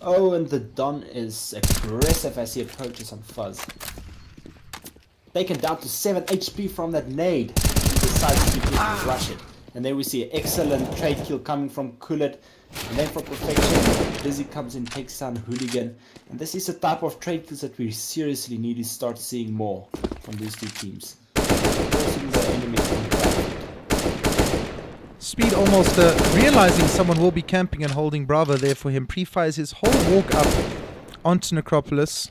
Oh, and the Don is aggressive as he approaches on Fuzz. Taken down to 7 HP from that nade. He decides to just rush it. And then we see an excellent trade kill coming from Kulid. And then for perfection, Dizzy comes in, takes down Hooligan. And this is the type of trade kills that we seriously need to start seeing more from these 2 teams. Forcing the enemy to back. Speed almost realizing someone will be camping and holding Bravo there for him, pre-fires his whole walk up onto Necropolis.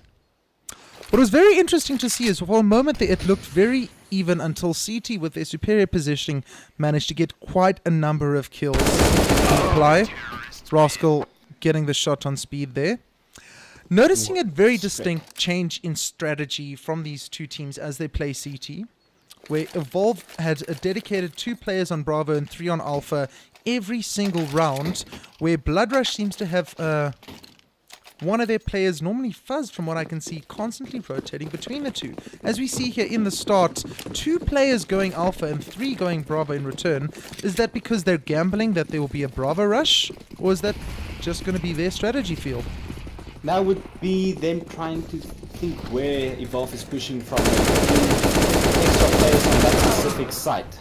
What was very interesting to see is for a moment there it looked very even until CT with their superior positioning managed to get quite a number of kills to apply. Rascal getting the shot on Speed there. Noticing a very distinct change in strategy from these 2 teams as they play CT, where Evolve had a dedicated 2 players on Bravo and 3 on Alpha every single round, where Bloodrush seems to have one of their players, normally Fuzz from what I can see, constantly rotating between the 2. As we see here in the start, 2 players going Alpha and 3 going Bravo in return. Is that because they're gambling that there will be a Bravo rush? Or is that just going to be their strategy field? That would be them trying to think where Evolve is pushing from. Extra players on that specific site.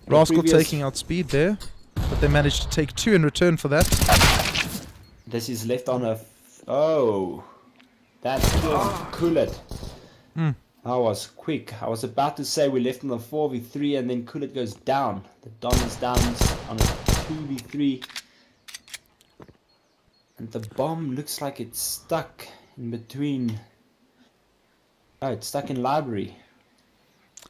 Rascal taking out Speed there, but they managed to take 2 in return for that. This is left on a... Oh, that's Kulid. That was quick. I was about to say we left on the 4v3 and then Kulit goes down. The Don is down on a 2v3. And the bomb looks like it's stuck in between. Oh, it's stuck in library.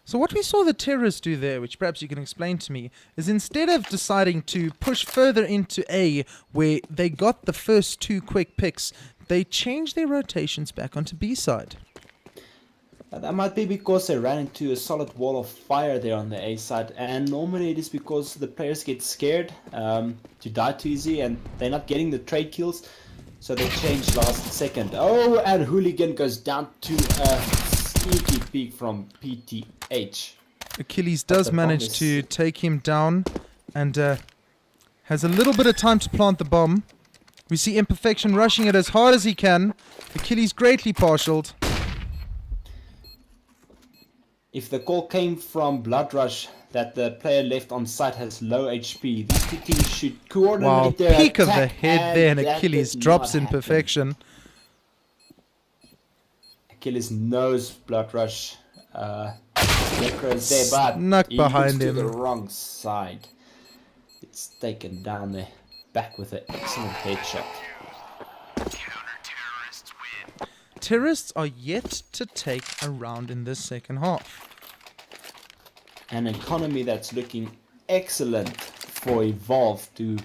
So what we saw the terrorists do there, which perhaps you can explain to me, is instead of deciding to push further into A, where they got the first 2 quick picks, they changed their rotations back onto B side. That might be because they ran into a solid wall of fire there on the A side, and normally it is because the players get scared to die too easy and they're not getting the trade kills, so they change last second. Oh, and Hooligan goes down to a sneaky peek from PTH. Achilles does manage to take him down and has a little bit of time to plant the bomb. We see Imperfection rushing it as hard as he can. Achilles greatly partialed. If the call came from Bloodrush that the player left on site has low HP, these two teams should coordinate their peak of attack, the head there, and Achilles drops in Imperfection. Achilles knows Bloodrush. Necro's there, but Snuck he behind moves to him. the wrong side. It's taken down there, back with an excellent headshot. Terrorists are yet to take a round in this second half. An economy that's looking excellent for Evolve to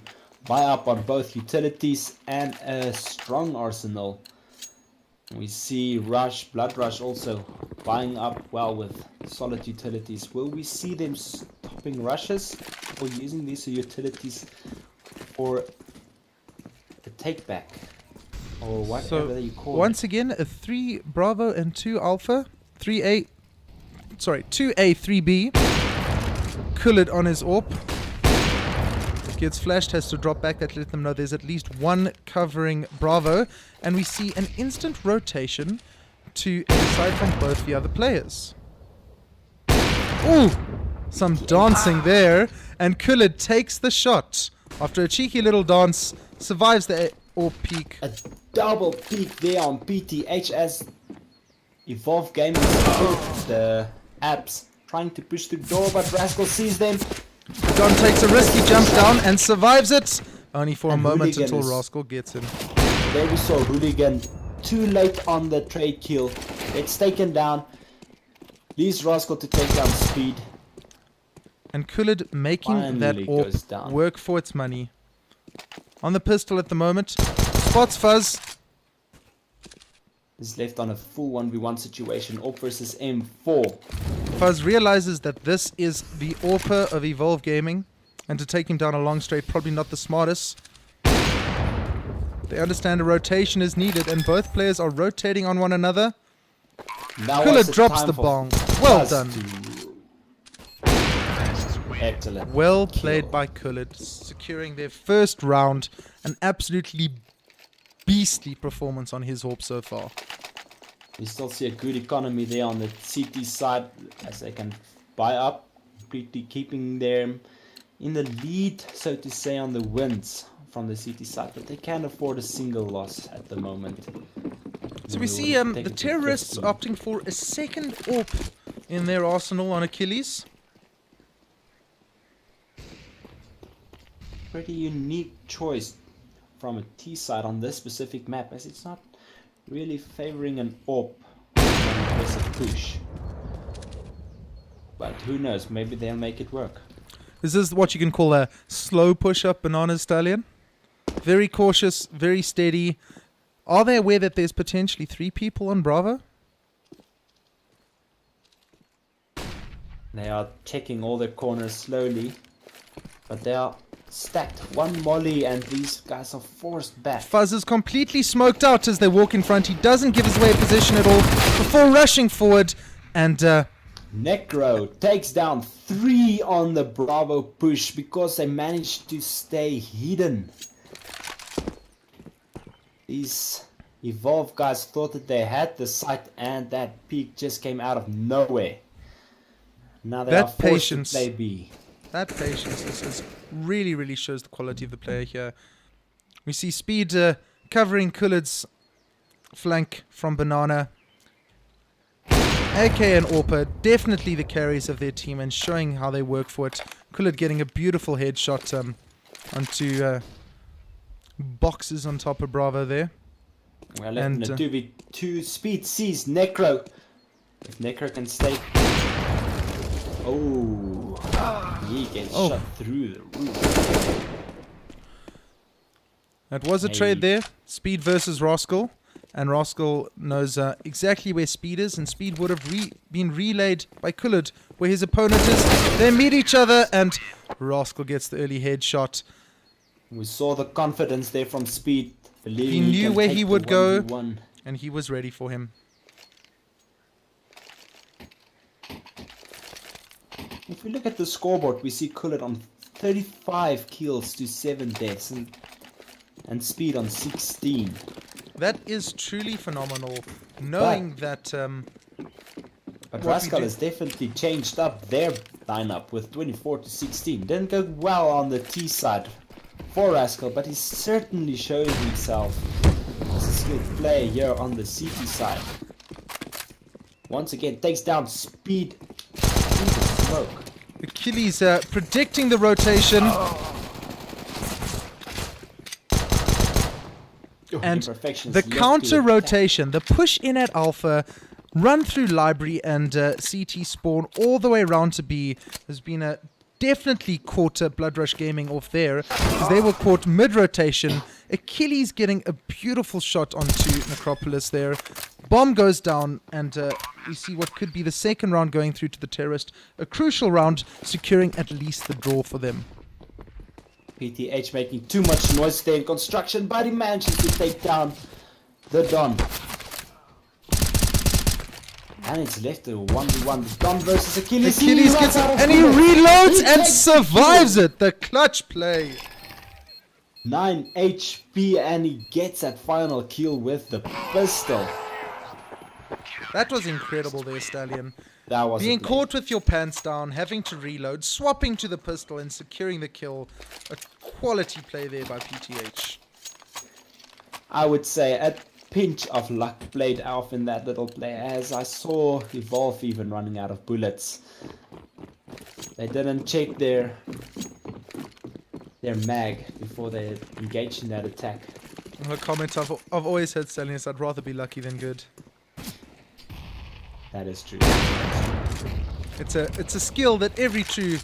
buy up on both utilities and a strong arsenal. We see Bloodrush also buying up well with solid utilities. Will we see them stopping rushes or using these utilities for the take back? Or whatever you call once it. again, a 3 Bravo and 2 Alpha. 2A, 3B. Kulit on his AWP. Gets flashed, has to drop back. That let them know there's at least one covering Bravo. And we see an instant rotation to a side from both the other players. Ooh! Some dancing there. And Kulit takes the shot. After a cheeky little dance, survives the AWP peak. A double peak there on PTH as Evolve Gaming support the apps trying to push the door, but Rascal sees them. Don takes a risky jump down and survives it. Only for a moment Hooligan until Rascal gets him. There we saw Hooligan too late on the trade kill. It's taken down. Leaves Rascal to take down speed. And Kulit making that Finally goes AWP down. work for its money. On the pistol at the moment. Spots Fuzz. Is left on a full 1v1 situation. AWP versus M4. Fuzz realizes that this is the AWPer of Evolve Gaming. And to take him down a long straight, probably not the smartest. They understand a rotation is needed, and both players are rotating on one another. Now Kulit was the drops time the for bomb. Well Fuzz done. Excellent. Well played by Kulit, securing their first round. An absolutely beastly performance on his AWP so far. We still see a good economy there on the CT side as they can buy up, completely keeping them in the lead, so to say, on the wins from the CT side, but they can't afford a single loss at the moment. So we see the terrorists opting for a second AWP in their arsenal on Achilles. Pretty unique choice from a T side on this specific map, as it's not really favoring an AWP an aggressive push. But who knows, maybe they'll make it work. Is this what you can call a slow push-up Banana Stallion? Very cautious, very steady. Are they aware that there's potentially 3 people on Bravo? They are checking all their corners slowly, but they are stacked. One molly and these guys are forced back. Fuzz is completely smoked out as they walk in front. He doesn't give his away a position at all before rushing forward. And Necro takes down 3 on the Bravo push because they managed to stay hidden. These Evolve guys thought that they had the site, and that peak just came out of nowhere. Now they are forced to play B. That patience is really, really shows the quality of the player here. We see Speed covering Kulit's flank from Banana. AK and Orpa, definitely the carries of their team and showing how they work for it. Kulit getting a beautiful headshot onto boxes on top of Bravo there. Well, left in a 2v2. Speed sees Necro. If Necro can stay... Oh, he gets shot through the roof. That was a trade there. Speed versus Rascal. And Rascal knows exactly where Speed is. And Speed would have been relayed by Kulit where his opponent is. They meet each other and Rascal gets the early headshot. We saw the confidence there from Speed. He knew where he would go. And he was ready for him. If we look at the scoreboard, we see Kulit on 35 kills to 7 deaths and Speed on 16. That is truly phenomenal, knowing that... but Rascal has definitely changed up their lineup with 24 to 16. Didn't go well on the T side for Rascal, but he certainly showed himself as a skilled player here on the CT side. Once again, takes down Speed. Smoke. Achilles predicting the rotation. And the counter rotation, the push in at Alpha, run through Library and CT spawn all the way around to B has been definitely caught Bloodrush Gaming off there because they were caught mid-rotation. Achilles getting a beautiful shot onto Necropolis there. Bomb goes down and we see what could be the second round going through to the Terrorist. A crucial round securing at least the draw for them. PTH making too much noise there in construction, but he manages to take down the Don. And it's left a 1v1. Don versus Achilles. Achilles gets it and he reloads and survives it. The clutch play. 9 HP and he gets that final kill with the pistol. That was incredible there, Stallion. That was being caught with your pants down, having to reload, swapping to the pistol and securing the kill. A quality play there by PTH. I would say a pinch of luck played off in that little play, as I saw Evolve even running out of bullets. They didn't check their mag before they engaged in that attack. A comment I've always heard, Stallion, is I'd rather be lucky than good. That is true. It's a skill that every true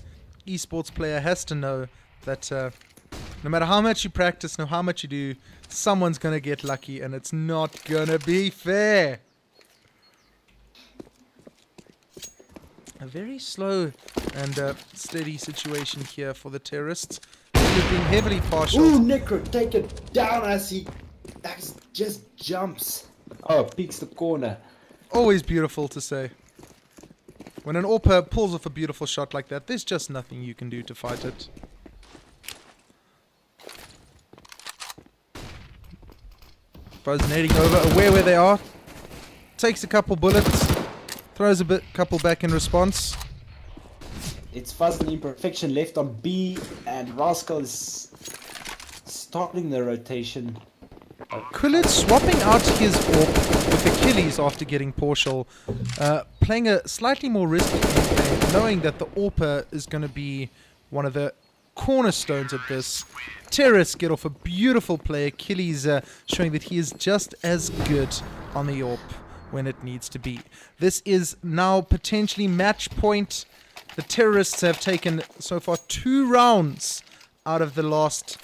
esports player has to know, that no matter how much you practice, no how much you do, someone's going to get lucky and it's not going to be fair. A very slow and steady situation here for the Terrorists. They're being heavily partial. Ooh, Necro, take it down as he just jumps. Oh, peeks the corner. Always beautiful to say. When an AWPer pulls off a beautiful shot like that, there's just nothing you can do to fight it. Buzz nading over, aware where they are. Takes a couple bullets. Throws a couple back in response. It's Fuzz and Imperfection left on B, and Rascal is starting the rotation. Kulit swapping out his AWP with Achilles after getting partial, playing a slightly more risky game, knowing that the AWPer is going to be one of the cornerstones of this. Terrorists get off a beautiful play. Achilles showing that he is just as good on the AWP when it needs to be. This is now potentially match point. The Terrorists have taken so far 2 rounds out of the last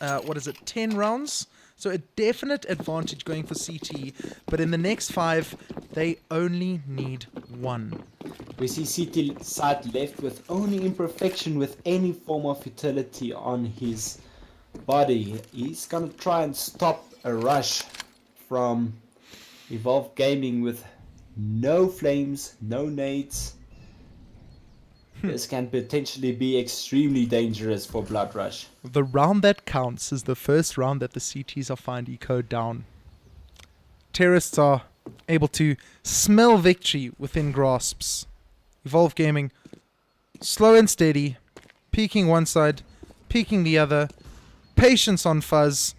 10 rounds? So a definite advantage going for CT, but in the next 5, they only need 1. We see CT side left with only Imperfection with any form of utility on his body. He's gonna try and stop a rush from Evolve Gaming with no flames, no nades. This can potentially be extremely dangerous for Bloodrush. The round that counts is the first round that the CTs are find eco down. Terrorists are able to smell victory within grasps. Evolve Gaming, slow and steady, peeking one side, peeking the other, patience on Fuzz,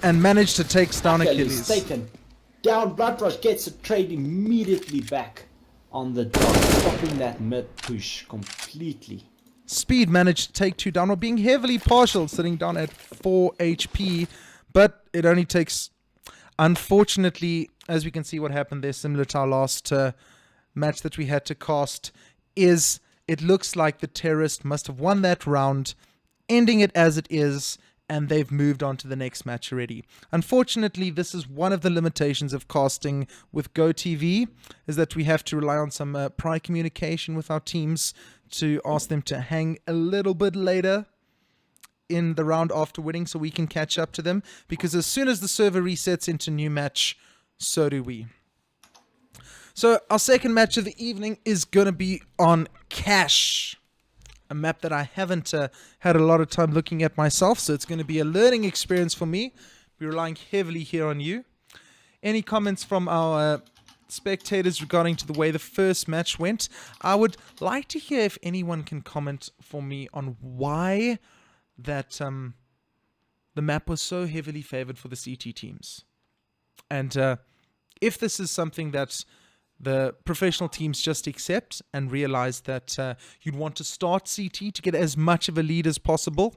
and managed to take down Achilles. Taken. down. Bloodrush gets a trade immediately back on the dot, stopping that mid push completely. Speed managed to take 2 down while being heavily partial, sitting down at 4 HP. But it only takes... Unfortunately, as we can see what happened there, similar to our last match that we had to cast, is it looks like the terrorist must have won that round, ending it as it is, and they've moved on to the next match already. Unfortunately, this is one of the limitations of casting with GoTV, is that we have to rely on some prior communication with our teams to ask them to hang a little bit later in the round after winning so we can catch up to them, because as soon as the server resets into new match, so do we. So our second match of the evening is going to be on Cash, a map that I haven't had a lot of time looking at myself, so it's going to be a learning experience for me. We're relying heavily here on you. Any comments from our spectators regarding to the way the first match went? I would like to hear if anyone can comment for me on why that the map was so heavily favored for the CT teams, and if this is something that the professional teams just accept and realize that you'd want to start CT to get as much of a lead as possible,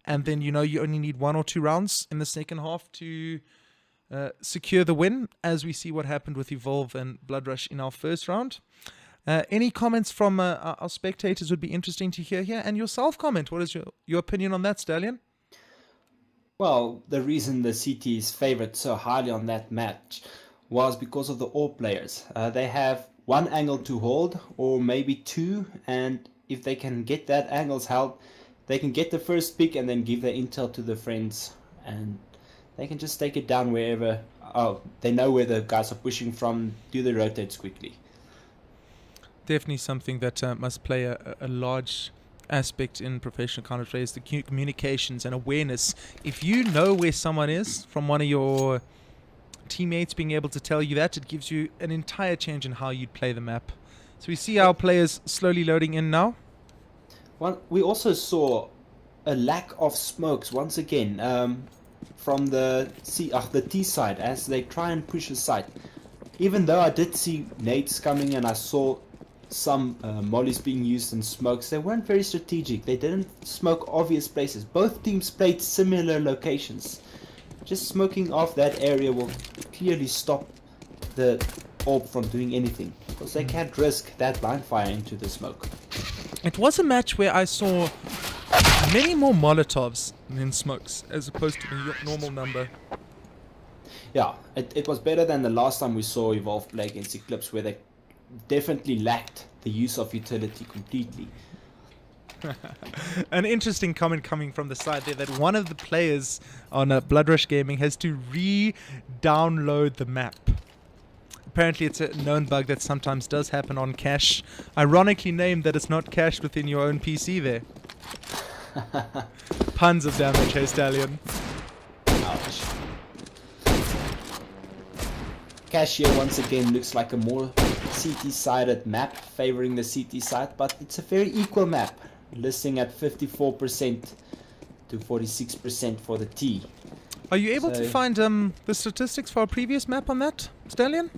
and then you only need 1 or 2 rounds in the second half to secure the win, as we see what happened with Evolve and Bloodrush in our first round. Any comments from our spectators would be interesting to hear here, and yourself comment. What is your opinion on that, Stallion? Well, the reason the CT is favored so highly on that match was because of the AWP players. They have 1 angle to hold, or maybe 2, and if they can get that angles held, they can get the first pick and then give the intel to the friends, and they can just take it down wherever. Oh, they know where the guys are pushing from, do the rotates quickly. Definitely something that must play a large aspect in professional Counter-Strike is the communications and awareness. If you know where someone is from one of your teammates being able to tell you that, it gives you an entire change in how you'd play the map. So we see our players slowly loading in now. Well, we also saw a lack of smokes once again from the T side as they try and push aside. Even though I did see nades coming and I saw some mollies being used in smokes, they weren't very strategic. They didn't smoke obvious places. Both teams played similar locations. Just smoking off that area will clearly stop the AWP from doing anything, because they can't risk that blind fire into the smoke. It was a match where I saw many more Molotovs than smokes, as opposed to the normal number. Yeah, it was better than the last time we saw Evolve play against Eclipse, where they definitely lacked the use of utility completely. An interesting comment coming from the side there, that one of the players on Bloodrush Gaming has to re-download the map. Apparently it's a known bug that sometimes does happen on cache. Ironically named that it's not cached within your own PC there. Tons of damage, hey Stallion. Ouch. Cache here once again looks like a more CT-sided map, favoring the CT side, but it's a very equal map, listing at 54% to 46% for the T. Are you able to find the statistics for our previous map on that, Stallion?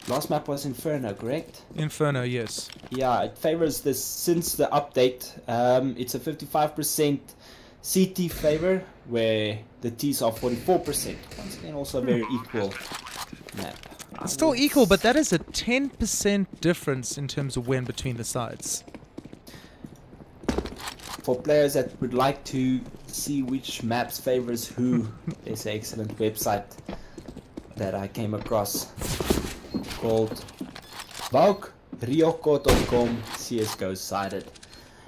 Last map was Inferno, correct? Inferno, yes. Yeah, it favors this since the update. It's a 55% CT favor, where the T's are 44%. Once again, also a very equal map. It's still equal, but that is a 10% difference in terms of win between the sides. For players that would like to see which maps favors who, there's an excellent website that I came across called VaukRyoko.com, CSGO sided.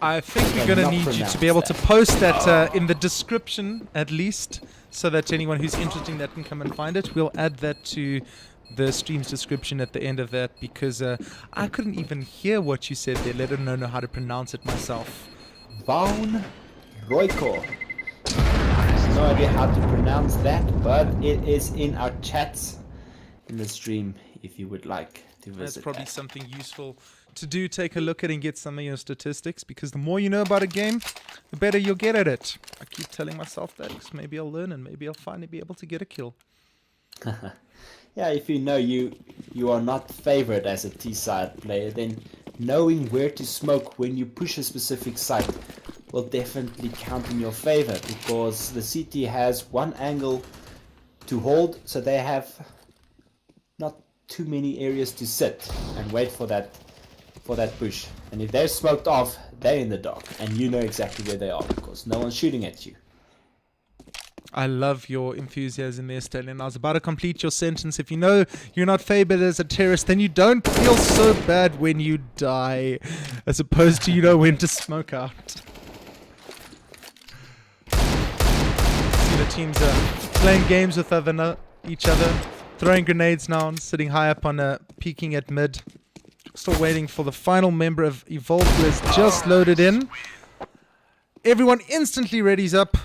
I think we're going to need you to be able to post that in the description at least, so that anyone who's interested in that can come and find it. We'll add that to the stream's description at the end of that, because I couldn't even hear what you said there, let alone know how to pronounce it myself. VaukRyoko. No idea how to pronounce that, but it is in our chats in the stream if you would like to visit. That's probably something useful to do, take a look at and get some of your statistics, because the more you know about a game, the better you'll get at it. I keep telling myself that, because maybe I'll learn and maybe I'll finally be able to get a kill. Yeah, if you know you are not favored as a T-side player, then knowing where to smoke when you push a specific site will definitely count in your favor, because the CT has one angle to hold, so they have not too many areas to sit and wait for that push. And if they're smoked off, they're in the dark, and you know exactly where they are because no one's shooting at you. I love your enthusiasm there, Stallion. I was about to complete your sentence. If you know you're not favored as a terrorist, then you don't feel so bad when you die, as opposed to you know when to smoke out. See the teams playing games with each other, throwing grenades now, sitting high up on peeking at mid. Still waiting for the final member of Evolve, who has just loaded in. Everyone instantly readies up,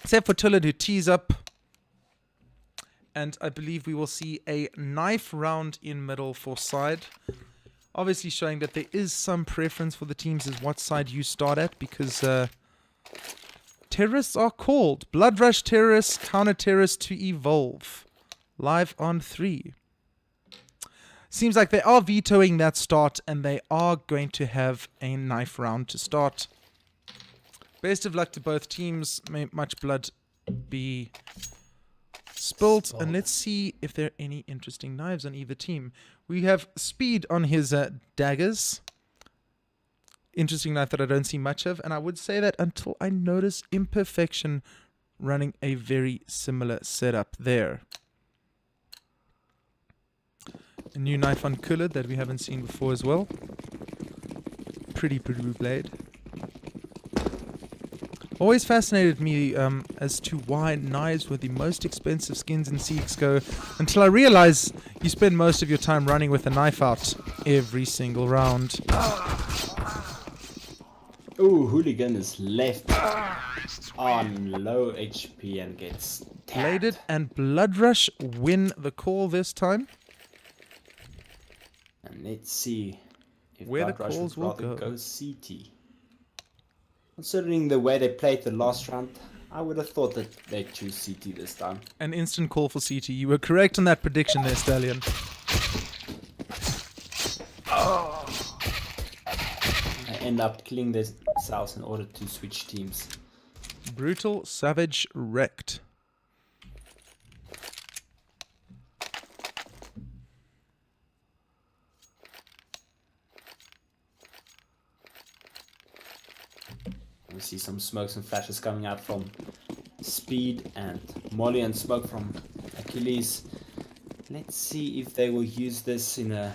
except for Tullid, who tees up. And I believe we will see a knife round in middle for side. Obviously showing that there is some preference for the teams as what side you start at, because terrorists are called. Bloodrush terrorists, counter terrorists to Evolve. Live on 3. Seems like they are vetoing that start, and they are going to have a knife round to start. Best of luck to both teams. May much blood be spilled. And let's see if there are any interesting knives on either team. We have Speed on his daggers. Interesting knife that I don't see much of. And I would say that until I notice Imperfection running a very similar setup there. A new knife on Kullid that we haven't seen before as well. Pretty blade. Always fascinated me as to why knives were the most expensive skins in CXGO, until I realize you spend most of your time running with a knife out every single round. Ooh, Hooligan is left on low HP and gets tapped. Bladed and Bloodrush win the call this time. And let's see if where the Bloodrush calls would will rather go. go CT. Considering the way they played the last round, I would have thought that they'd choose CT this time. An instant call for CT. You were correct on that prediction there, Stallion. They end up killing themselves in order to switch teams. Brutal, savage, wrecked. We see some smokes and flashes coming out from Speed and Molly, and smoke from Achilles. Let's see if they will use this in a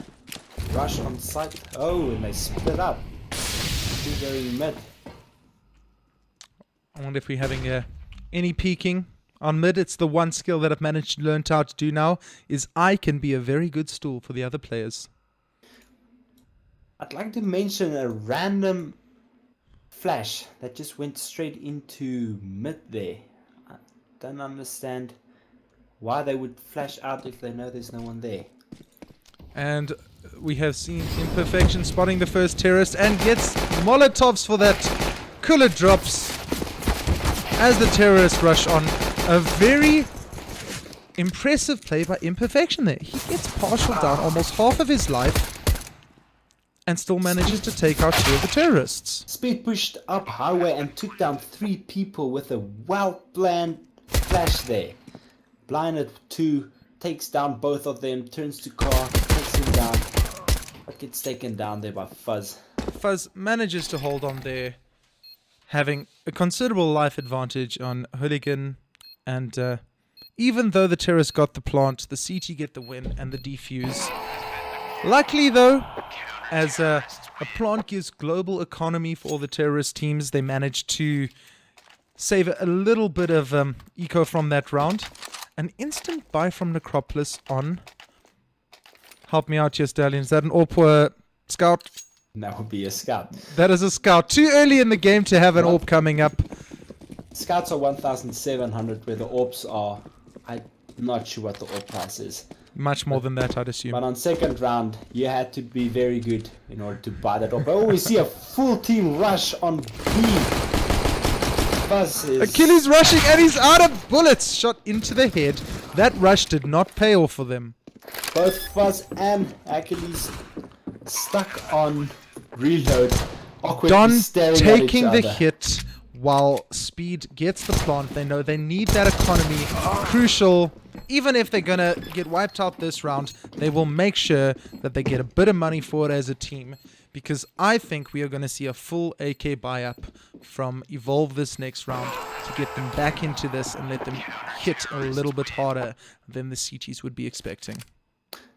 rush on site. Oh, and they split up. Two going mid. I wonder if we're having any peeking on mid. It's the one skill that I've managed to learn how to do now, is I can be a very good stool for the other players. I'd like to mention a random flash that just went straight into mid there. I don't understand why they would flash out if they know there's no one there. And we have seen Imperfection spotting the first terrorist and gets Molotovs for that. Cooler drops as the terrorists rush on. A very impressive play by Imperfection there. He gets partial down almost half of his life and still manages to take out 2 of the terrorists. Speed pushed up highway and took down 3 people with a well-planned flash there. Blinded 2, takes down both of them, turns to car, takes him down, but gets taken down there by Fuzz. Fuzz manages to hold on there, having a considerable life advantage on Hooligan, and even though the terrorists got the plant, the CT get the win and the defuse. Luckily though, as a plant gives global economy for all the terrorist teams, they managed to save a little bit of eco from that round. An instant buy from Necropolis on. Help me out here, Stallion. Is that an AWP scout? That would be a scout. That is a scout. Too early in the game to have an AWP coming up. Scouts are 1,700, where the AWPs are, I'm not sure what the AWP price is. Much more than that, I'd assume. But on second round, you had to be very good in order to buy that AWP. Oh, we see a full team rush on B. Fuzz is... Achilles rushing and he's out of bullets. Shot into the head. That rush did not pay off for them. Both Fuzz and Achilles stuck on reload. Awkwardly Don staring taking at each the other. hit while Speed gets the plant. They know they need that economy. Crucial. Even if they're going to get wiped out this round, they will make sure that they get a bit of money for it as a team. Because I think we are going to see a full AK buy-up from Evolve this next round to get them back into this and let them hit a little bit harder than the CTs would be expecting.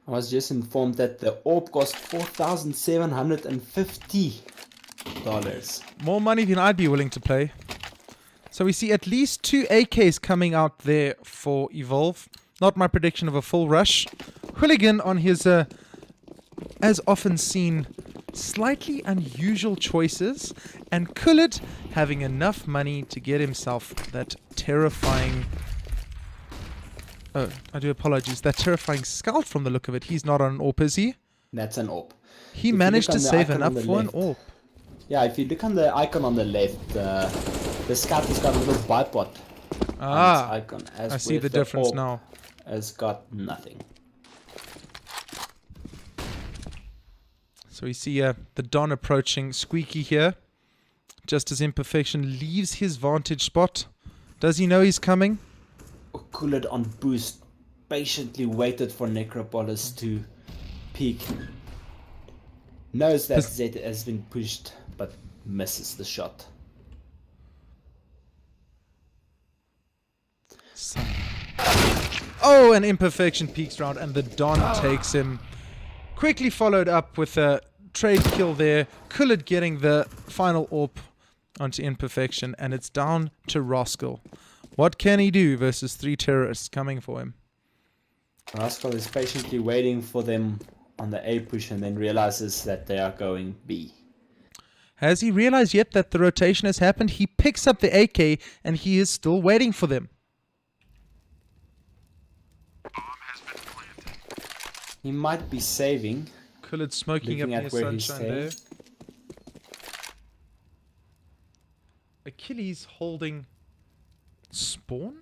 I was just informed that the orb cost $4,750. More money than I'd be willing to pay. So we see at least 2 AKs coming out there for Evolve. Not my prediction of a full rush. Hooligan on his, as often seen, slightly unusual choices. And Kulid having enough money to get himself that terrifying... Oh, I do apologize. That terrifying scout from the look of it. He's not on an AWP, is he? That's an orb. He If you managed look to on the save icon on enough the for an left- AWP. Yeah, if you look on the icon on the left, the scout has got a little bipod. Ah, Icon, as I see with the difference orb now. Has got nothing. So we see the Don approaching Squeaky here. Just as Imperfection leaves his vantage spot. Does he know he's coming? Kulid on boost patiently waited for Necropolis to peek. Knows that Z has been pushed, but misses the shot. Oh, an Imperfection peaks round and the Don takes him. Quickly followed up with a trade kill there. Kulid getting the final AWP onto Imperfection, and it's down to Rascal. What can he do versus 3 terrorists coming for him? Rascal is patiently waiting for them on the A push and then realizes that they are going B. Has he realized yet that the rotation has happened? He picks up the AK and he is still waiting for them. He might be saving. Kulid smoking up Looking near at where he's sunshine there. Achilles holding spawn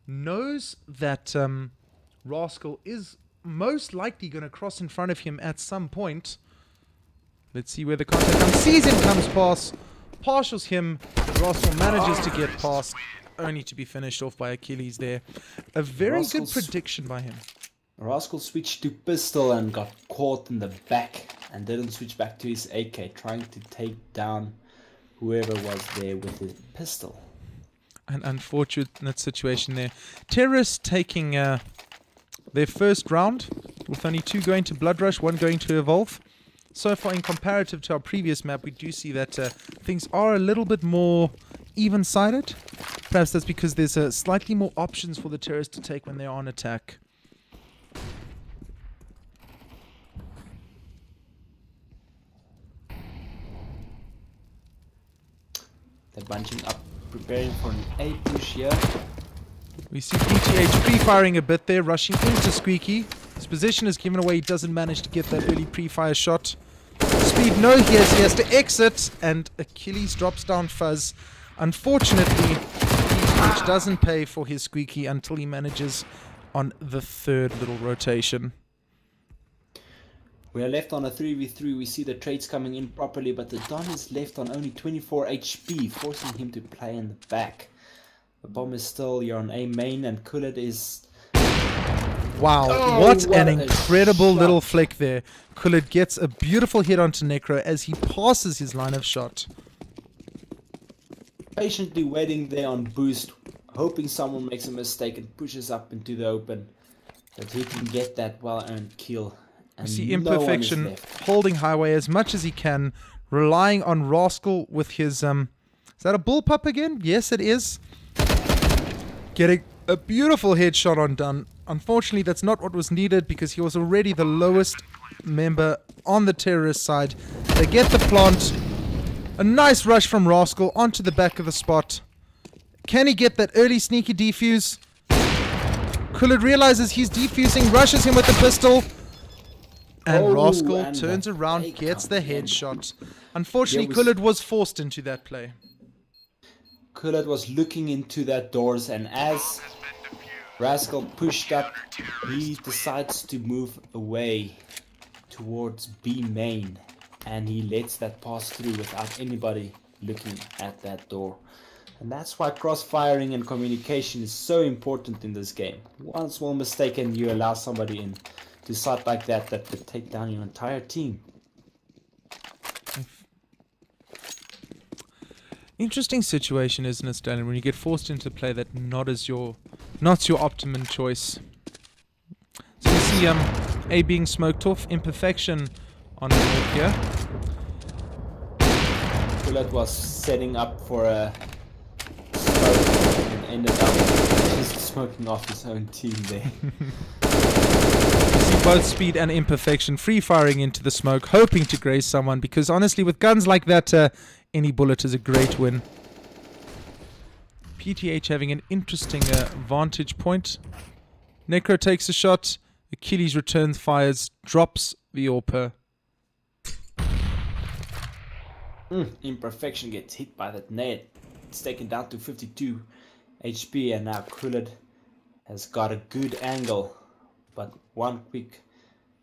knows that Rascal is most likely going to cross in front of him at some point. Let's see where the contact comes. Sees him, comes past, partials him. Rascal manages to get past, only to be finished off by Achilles there. A very Rascal's- good prediction by him. Rascal switched to pistol and got caught in the back and didn't switch back to his AK, trying to take down whoever was there with his pistol. An unfortunate situation there. Terrorists taking their first round, with only 2 going to Bloodrush, 1 going to Evolve. So far, in comparative to our previous map, we do see that things are a little bit more even-sided. Perhaps that's because there's slightly more options for the terrorists to take when they're on attack. They're bunching up, preparing for an A push here. We see PTH pre-firing a bit there, rushing into Squeaky. His position is given away. He doesn't manage to get that early pre-fire shot. Speed no hears. He has to exit, and Achilles drops down Fuzz. Unfortunately, PTH doesn't pay for his Squeaky until he manages on the 3rd little rotation. We are left on a 3v3. We see the trades coming in properly, but the Don is left on only 24 HP, forcing him to play in the back. The bomb is still here on A main, and Kulid is... Wow, Oh, what what an a incredible shot. little flick there. Kulid gets a beautiful hit onto Necro as he passes his line of shot. patiently waiting there on boost, hoping someone makes a mistake and pushes up into the open, that he can get that well-earned kill. We And see no one is Imperfection left. holding highway as much as he can, relying on Rascal with his, is that a bullpup again? Yes, it is. Getting a beautiful headshot on Dunn. Unfortunately, that's not what was needed because he was already the lowest member on the terrorist side. They get the plant. A nice rush from Rascal onto the back of the spot. Can he get that early sneaky defuse? Kulid realizes he's defusing, rushes him with the pistol. And Oh, Rascal and turns the around, gets the fake headshot. Unfortunately, There was- Kulid was forced into that play. Kullet was looking into that doors, and as Rascal pushed up, he decides to move away towards B main, and he lets that pass through without anybody looking at that door. And that's why cross-firing and communication is so important in this game. One small mistake and you allow somebody in to site like that could take down your entire team. Interesting situation, isn't it, Stallion, when you get forced into play that not your optimum choice. So you see A being smoked off, imperfection on it here. Kullet was setting up for a smoke and ended up just smoking off his own team there. You see both Speed and Imperfection free firing into the smoke, hoping to graze someone, because honestly with guns like that, any bullet is a great win. PTH having an interesting vantage point. Necro takes a shot, Achilles returns fires, drops the AWP. Imperfection gets hit by that nade. It's taken down to 52 HP, and now Kullet has got a good angle, but one quick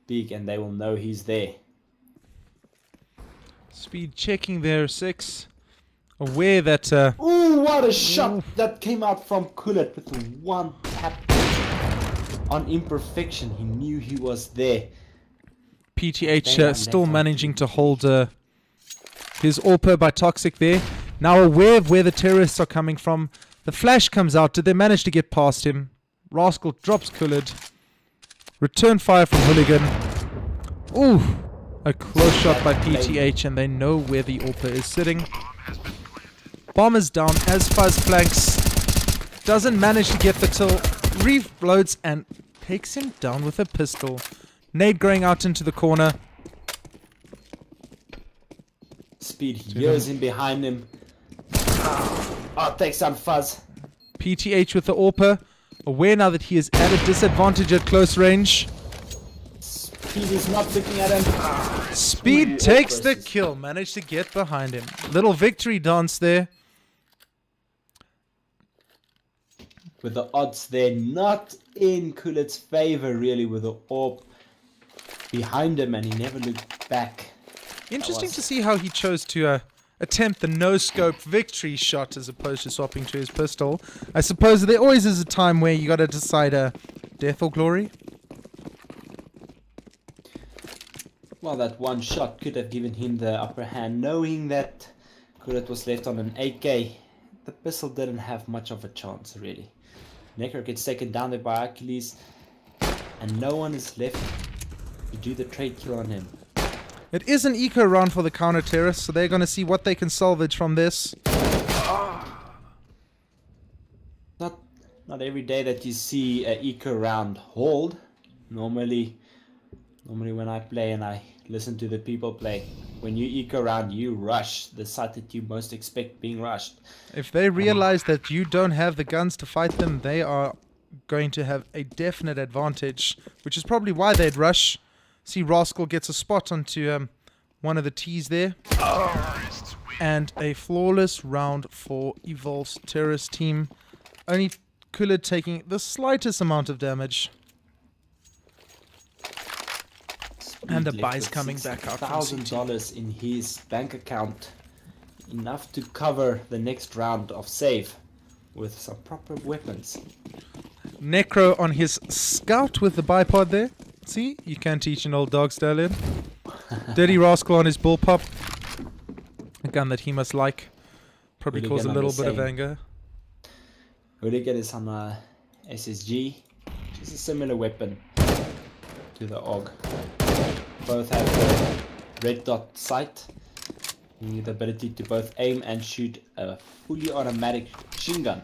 peek and they will know he's there. Speed checking there, 6. Aware that... Ooh, what a shot that came out from Kullet with one tap on Imperfection. He knew he was there. PTH still managing to hold his AWP by Toxic there. Now aware of where the terrorists are coming from. The flash comes out. Did they manage to get past him? Rascal drops Kullet. Return fire from Hooligan. Ooh, a close shot by PTH, and they know where the AWP is sitting. Bomb is down as Fuzz flanks. Doesn't manage to get the till. Reloads and takes him down with a pistol. Nade going out into the corner. Speed hears him behind him. Oh, takes some Fuzz. PTH with the AWP. Aware now that he is at a disadvantage at close range. Speed is not looking at him. Speed takes the kill. Managed to get behind him. Little victory dance there. With the odds there not in Kullet's favor really, with the AWP behind him, and he never looked back. Interesting to see how he chose to attempt the no-scope victory shot as opposed to swapping to his pistol. I suppose there always is a time where you gotta decide death or glory. Well, that one shot could have given him the upper hand, knowing that Kullet was left on an AK. The pistol didn't have much of a chance really. Necro gets taken down there by Achilles, and no one is left to do the trade kill on him. It is an eco round for the counter terrorists, so they're going to see what they can salvage from this. Not every day that you see an eco round hold. Normally when I play and I listen to the people play, when you eco round, you rush the site that you most expect being rushed. If they realize that you don't have the guns to fight them, they are going to have a definite advantage, which is probably why they'd rush. See, Rascal gets a spot onto one of the T's there. And a flawless round for Evolve's terrorist team. Only Kullet taking the slightest amount of damage. And the buys coming back out from $1,000 in his bank account. Enough to cover the next round of save with some proper weapons. Necro on his scout with the bipod there. See, you can teach an old dog, Stallion. Dirty Rascal on his bullpup. A gun that he must like. Probably cause a little bit of anger. Hooligan is on a SSG, which is a similar weapon to the AUG. Both have the red dot sight, the ability to both aim and shoot a fully automatic machine gun.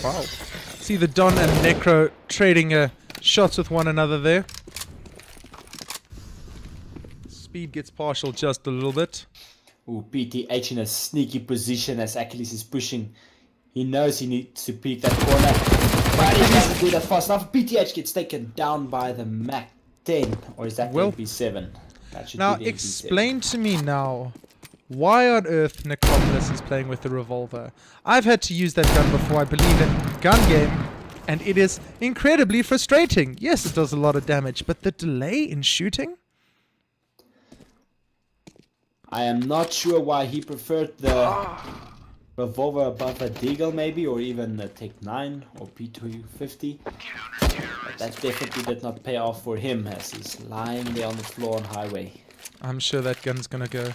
Wow. See the Don and Necro trading shots with one another there. Speed gets partial just a little bit. Ooh, PTH in a sneaky position as Achilles is pushing. He knows he needs to peek that corner, but he doesn't do that fast enough. PTH gets taken down by the MAC 10, or is that the MP7? That should now be the explain MP7. to me now why on earth Necropolis is playing with the revolver. I've had to use that gun before, I believe, in gun game, and it is incredibly frustrating. Yes, it does a lot of damage, but the delay in shooting? I am not sure why he preferred the revolver above a Deagle maybe, or even a Tech 9 or P250. But that definitely did not pay off for him as he's lying there on the floor on highway. I'm sure that gun's gonna go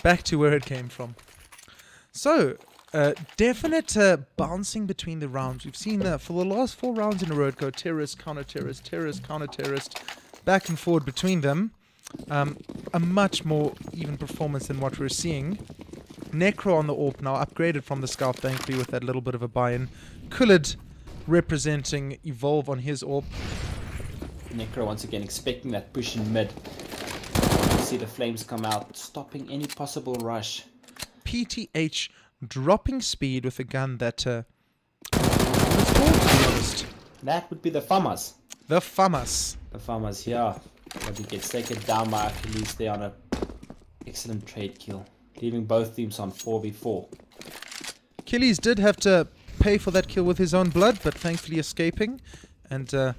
back to where it came from. So, definite bouncing between the rounds. We've seen that for the last 4 rounds in a row go terrorist, counter-terrorist, terrorist, counter-terrorist, back and forward between them. A much more even performance than what we're seeing. Necro on the AWP now, upgraded from the Scout, thankfully, with that little bit of a buy-in. Kullid representing Evolve on his AWP. Necro once again expecting that push in mid. See the flames come out, stopping any possible rush. PTH dropping speed with a gun that was cool, to be honest. That would be the FAMAS. The FAMAS. The FAMAS, yeah. But he gets taken down by Achilles there on a excellent trade kill, leaving both teams on 4v4. Achilles did have to pay for that kill with his own blood, but thankfully escaping. And 100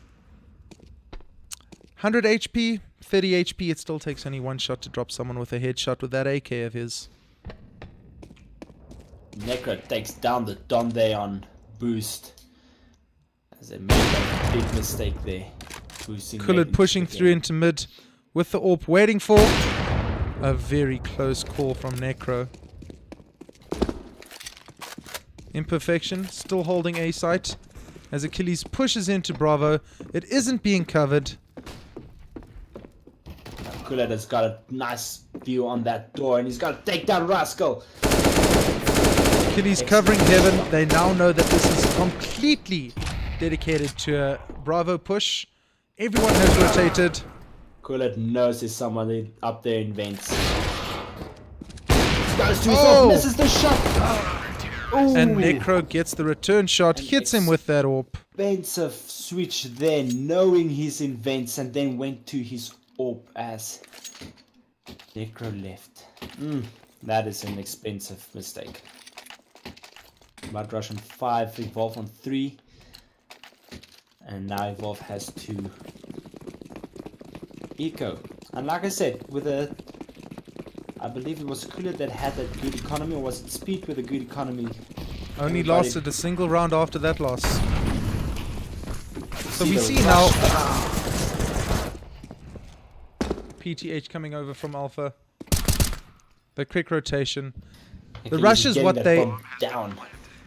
HP, 30 HP, it still takes only 1 shot to drop someone with a headshot with that AK of his. Necro takes down the Don there on boost. As they made a big mistake there. Kullid pushing through into mid with the AWP, waiting for a very close call from Necro. Imperfection, still holding A site as Achilles pushes into Bravo. It isn't being covered. Kullid has got a nice view on that door and he's got to take down Rascal. Achilles covering heaven. They now know that this is completely dedicated to a Bravo push. Everyone has rotated. Kullid knows there's someone up there in vents. Misses the shot. And Necro gets the return shot, hits him with that AWP. Expensive switch there, knowing he's in vents, and then went to his AWP as Necro left. That is an expensive mistake. Bloodrush on 5, Evolve on 3. And now Evolve has 2 eco. And like I said, with I believe it was Kullid that had that good economy, or was it Speed with a good economy? Only lasted a single round after that loss. So we see now PTH coming over from Alpha. The quick rotation. The rush is what they... Down.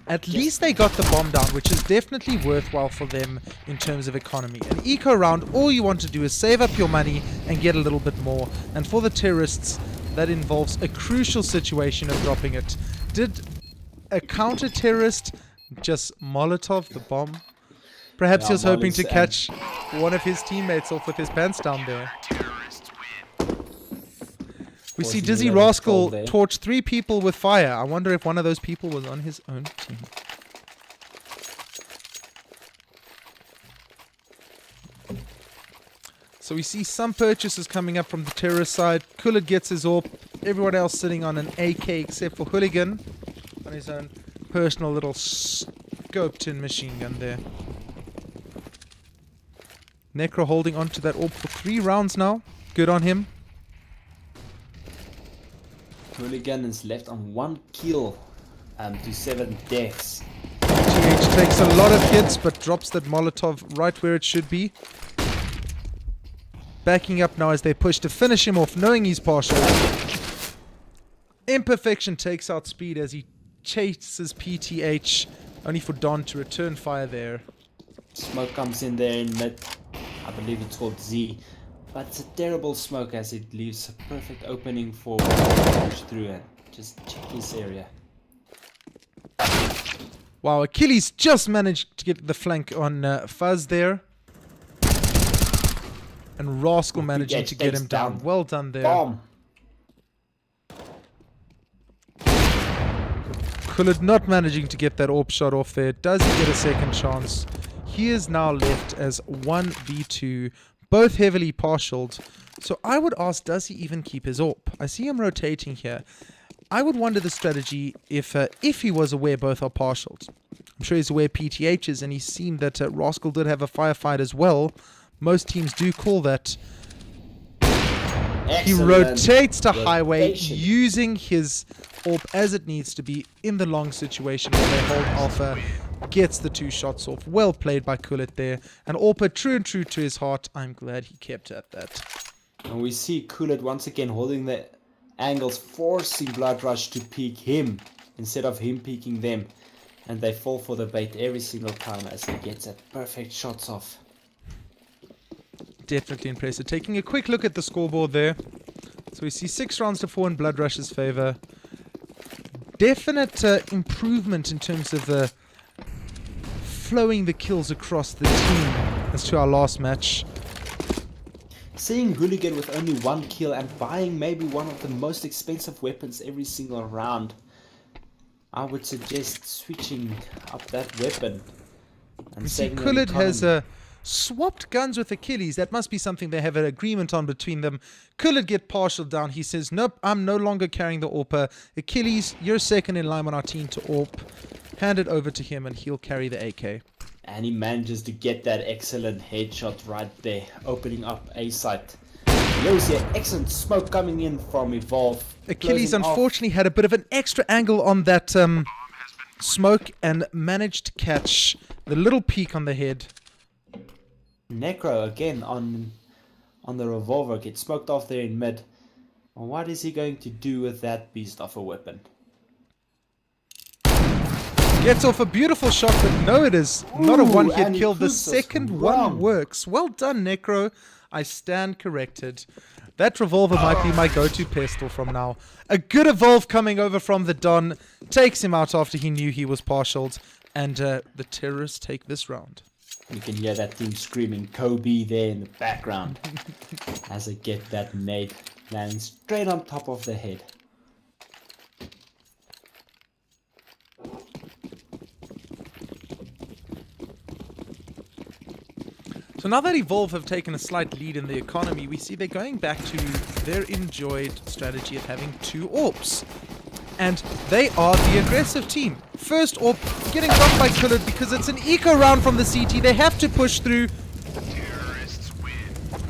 At least they got the bomb down, which is definitely worthwhile for them in terms of economy. An eco round, all you want to do is save up your money and get a little bit more. And for the terrorists, that involves a crucial situation of dropping it. Did a counter-terrorist just Molotov the bomb? Perhaps he was hoping to catch one of his teammates off with his pants down there. We see Dizzy Rascal torch 3 people with fire. I wonder if one of those people was on his own team. So we see some purchases coming up from the terrorist side. Kullid gets his AWP. Everyone else sitting on an AK except for Hooligan on his own personal little scoped-in machine gun there. Necro holding on to that AWP for 3 rounds now. Good on him. Hooligan is left on 1 kill to 7 deaths. GH takes a lot of hits but drops that Molotov right where it should be. Backing up now as they push to finish him off, knowing he's partial. Imperfection takes out Speed as he chases PTH, only for Don to return fire there. Smoke comes in there in mid. I believe it's called Z. But it's a terrible smoke as it leaves a perfect opening for push through and just check this area. Wow, Achilles just managed to get the flank on Fuzz there. And Rascal managing to get him down. Well done there. Bomb. Kullid not managing to get that AWP shot off there. Does he get a second chance? He is now left as 1v2. Both heavily partialed. So I would ask, does he even keep his AWP? I see him rotating here. I would wonder the strategy if he was aware both are partials. I'm sure he's aware PTH is, and he's seen that Rascal did have a firefight as well. Most teams do call that. He rotates to highway using his AWP as it needs to be in the long situation where they hold alpha. Gets the 2 shots off. Well played by Kulit there. And AWP true and true to his heart. I'm glad he kept at that. And we see Kulit once again holding the angles, forcing Bloodrush to peek him instead of him peeking them. And they fall for the bait every single time as he gets that perfect shots off. Definitely impressive. Taking a quick look at the scoreboard there. So we see 6 rounds to 4 in Bloodrush's favor. Definite improvement in terms of the flowing the kills across the team as to our last match. Seeing Hooligan with only 1 kill and buying maybe one of the most expensive weapons every single round, I would suggest switching up that weapon. And you see Kulit has swapped guns with Achilles. That must be something they have an agreement on between them. Kulit get partial down. He says, nope, I'm no longer carrying the AWP. Achilles, you're second in line on our team to AWP. Hand it over to him and he'll carry the AK. And he manages to get that excellent headshot right there, opening up A site. Here we see an excellent smoke coming in from Evolve. Achilles unfortunately had a bit of an extra angle on that smoke and managed to catch the little peak on the head. Necro again on the revolver gets smoked off there in mid. Well, what is he going to do with that beast of a weapon? Gets off a beautiful shot, but no, it is not a one-hit kill. The second one works. Well done, Necro. I stand corrected. That revolver might be my go-to pistol from now. A good evolve coming over from the Don. Takes him out after he knew he was partialed. And the terrorists take this round. You can hear that team screaming Kobe there in the background as they get that nade landing straight on top of the head. So now that Evolve have taken a slight lead in the economy, we see they're going back to their enjoyed strategy of having 2 AWPs. And they are the aggressive team. First AWP getting dropped by Kulit because it's an eco round from the CT. They have to push through.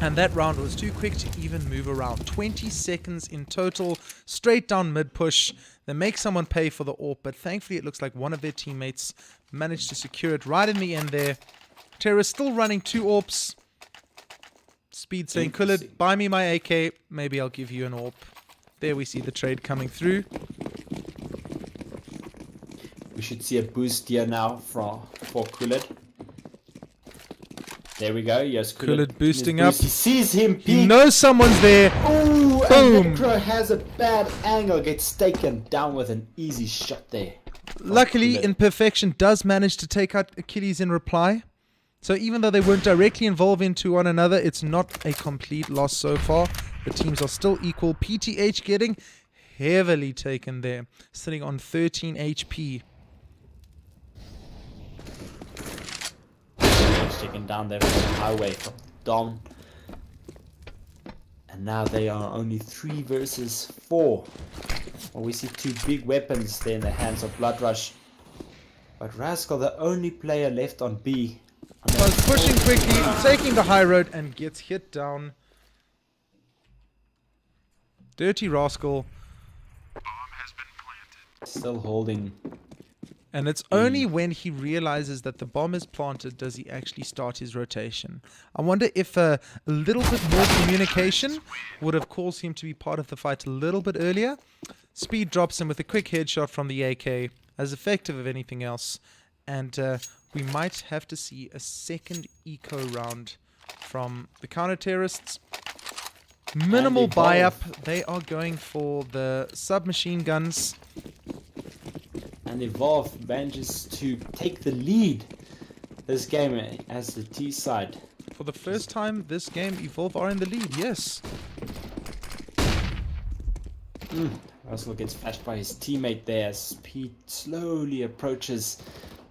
And that round was too quick to even move around. 20 seconds in total, straight down mid push. They make someone pay for the AWP, but thankfully it looks like one of their teammates managed to secure it right in the end there. Terra's still running 2 AWPs. Speed saying, Kulit, buy me my AK. Maybe I'll give you an AWP. There we see the trade coming through. We should see a boost here now for Kulit. There we go. Yes, Kulit boosting up. He sees him peek. He knows someone's there. Ooh, boom. And Necro has a bad angle. Gets taken down with an easy shot there. Luckily, Imperfection does manage to take out Achilles in reply. So even though they weren't directly involved into one another, it's not a complete loss so far. The teams are still equal. PTH getting heavily taken there, sitting on 13 HP. Taken down there from the highway from Dom. And now they are only 3 versus 4. Well, we see 2 big weapons there in the hands of Bloodrush. But Rascal, the only player left on B. Was pushing quickly, taking the high road, and gets hit down. Dirty Rascal. Still holding. And it's only when he realizes that the bomb is planted does he actually start his rotation. I wonder if a little bit more communication would have caused him to be part of the fight a little bit earlier. Speed drops him with a quick headshot from the AK, as effective as anything else. And we might have to see a second eco round from the counter-terrorists. Minimal buy-up. They are going for the submachine guns. And Evolve manages to take the lead this game as the T side. For the first time this game, Evolve are in the lead, yes. Russell gets flashed by his teammate there as Pete slowly approaches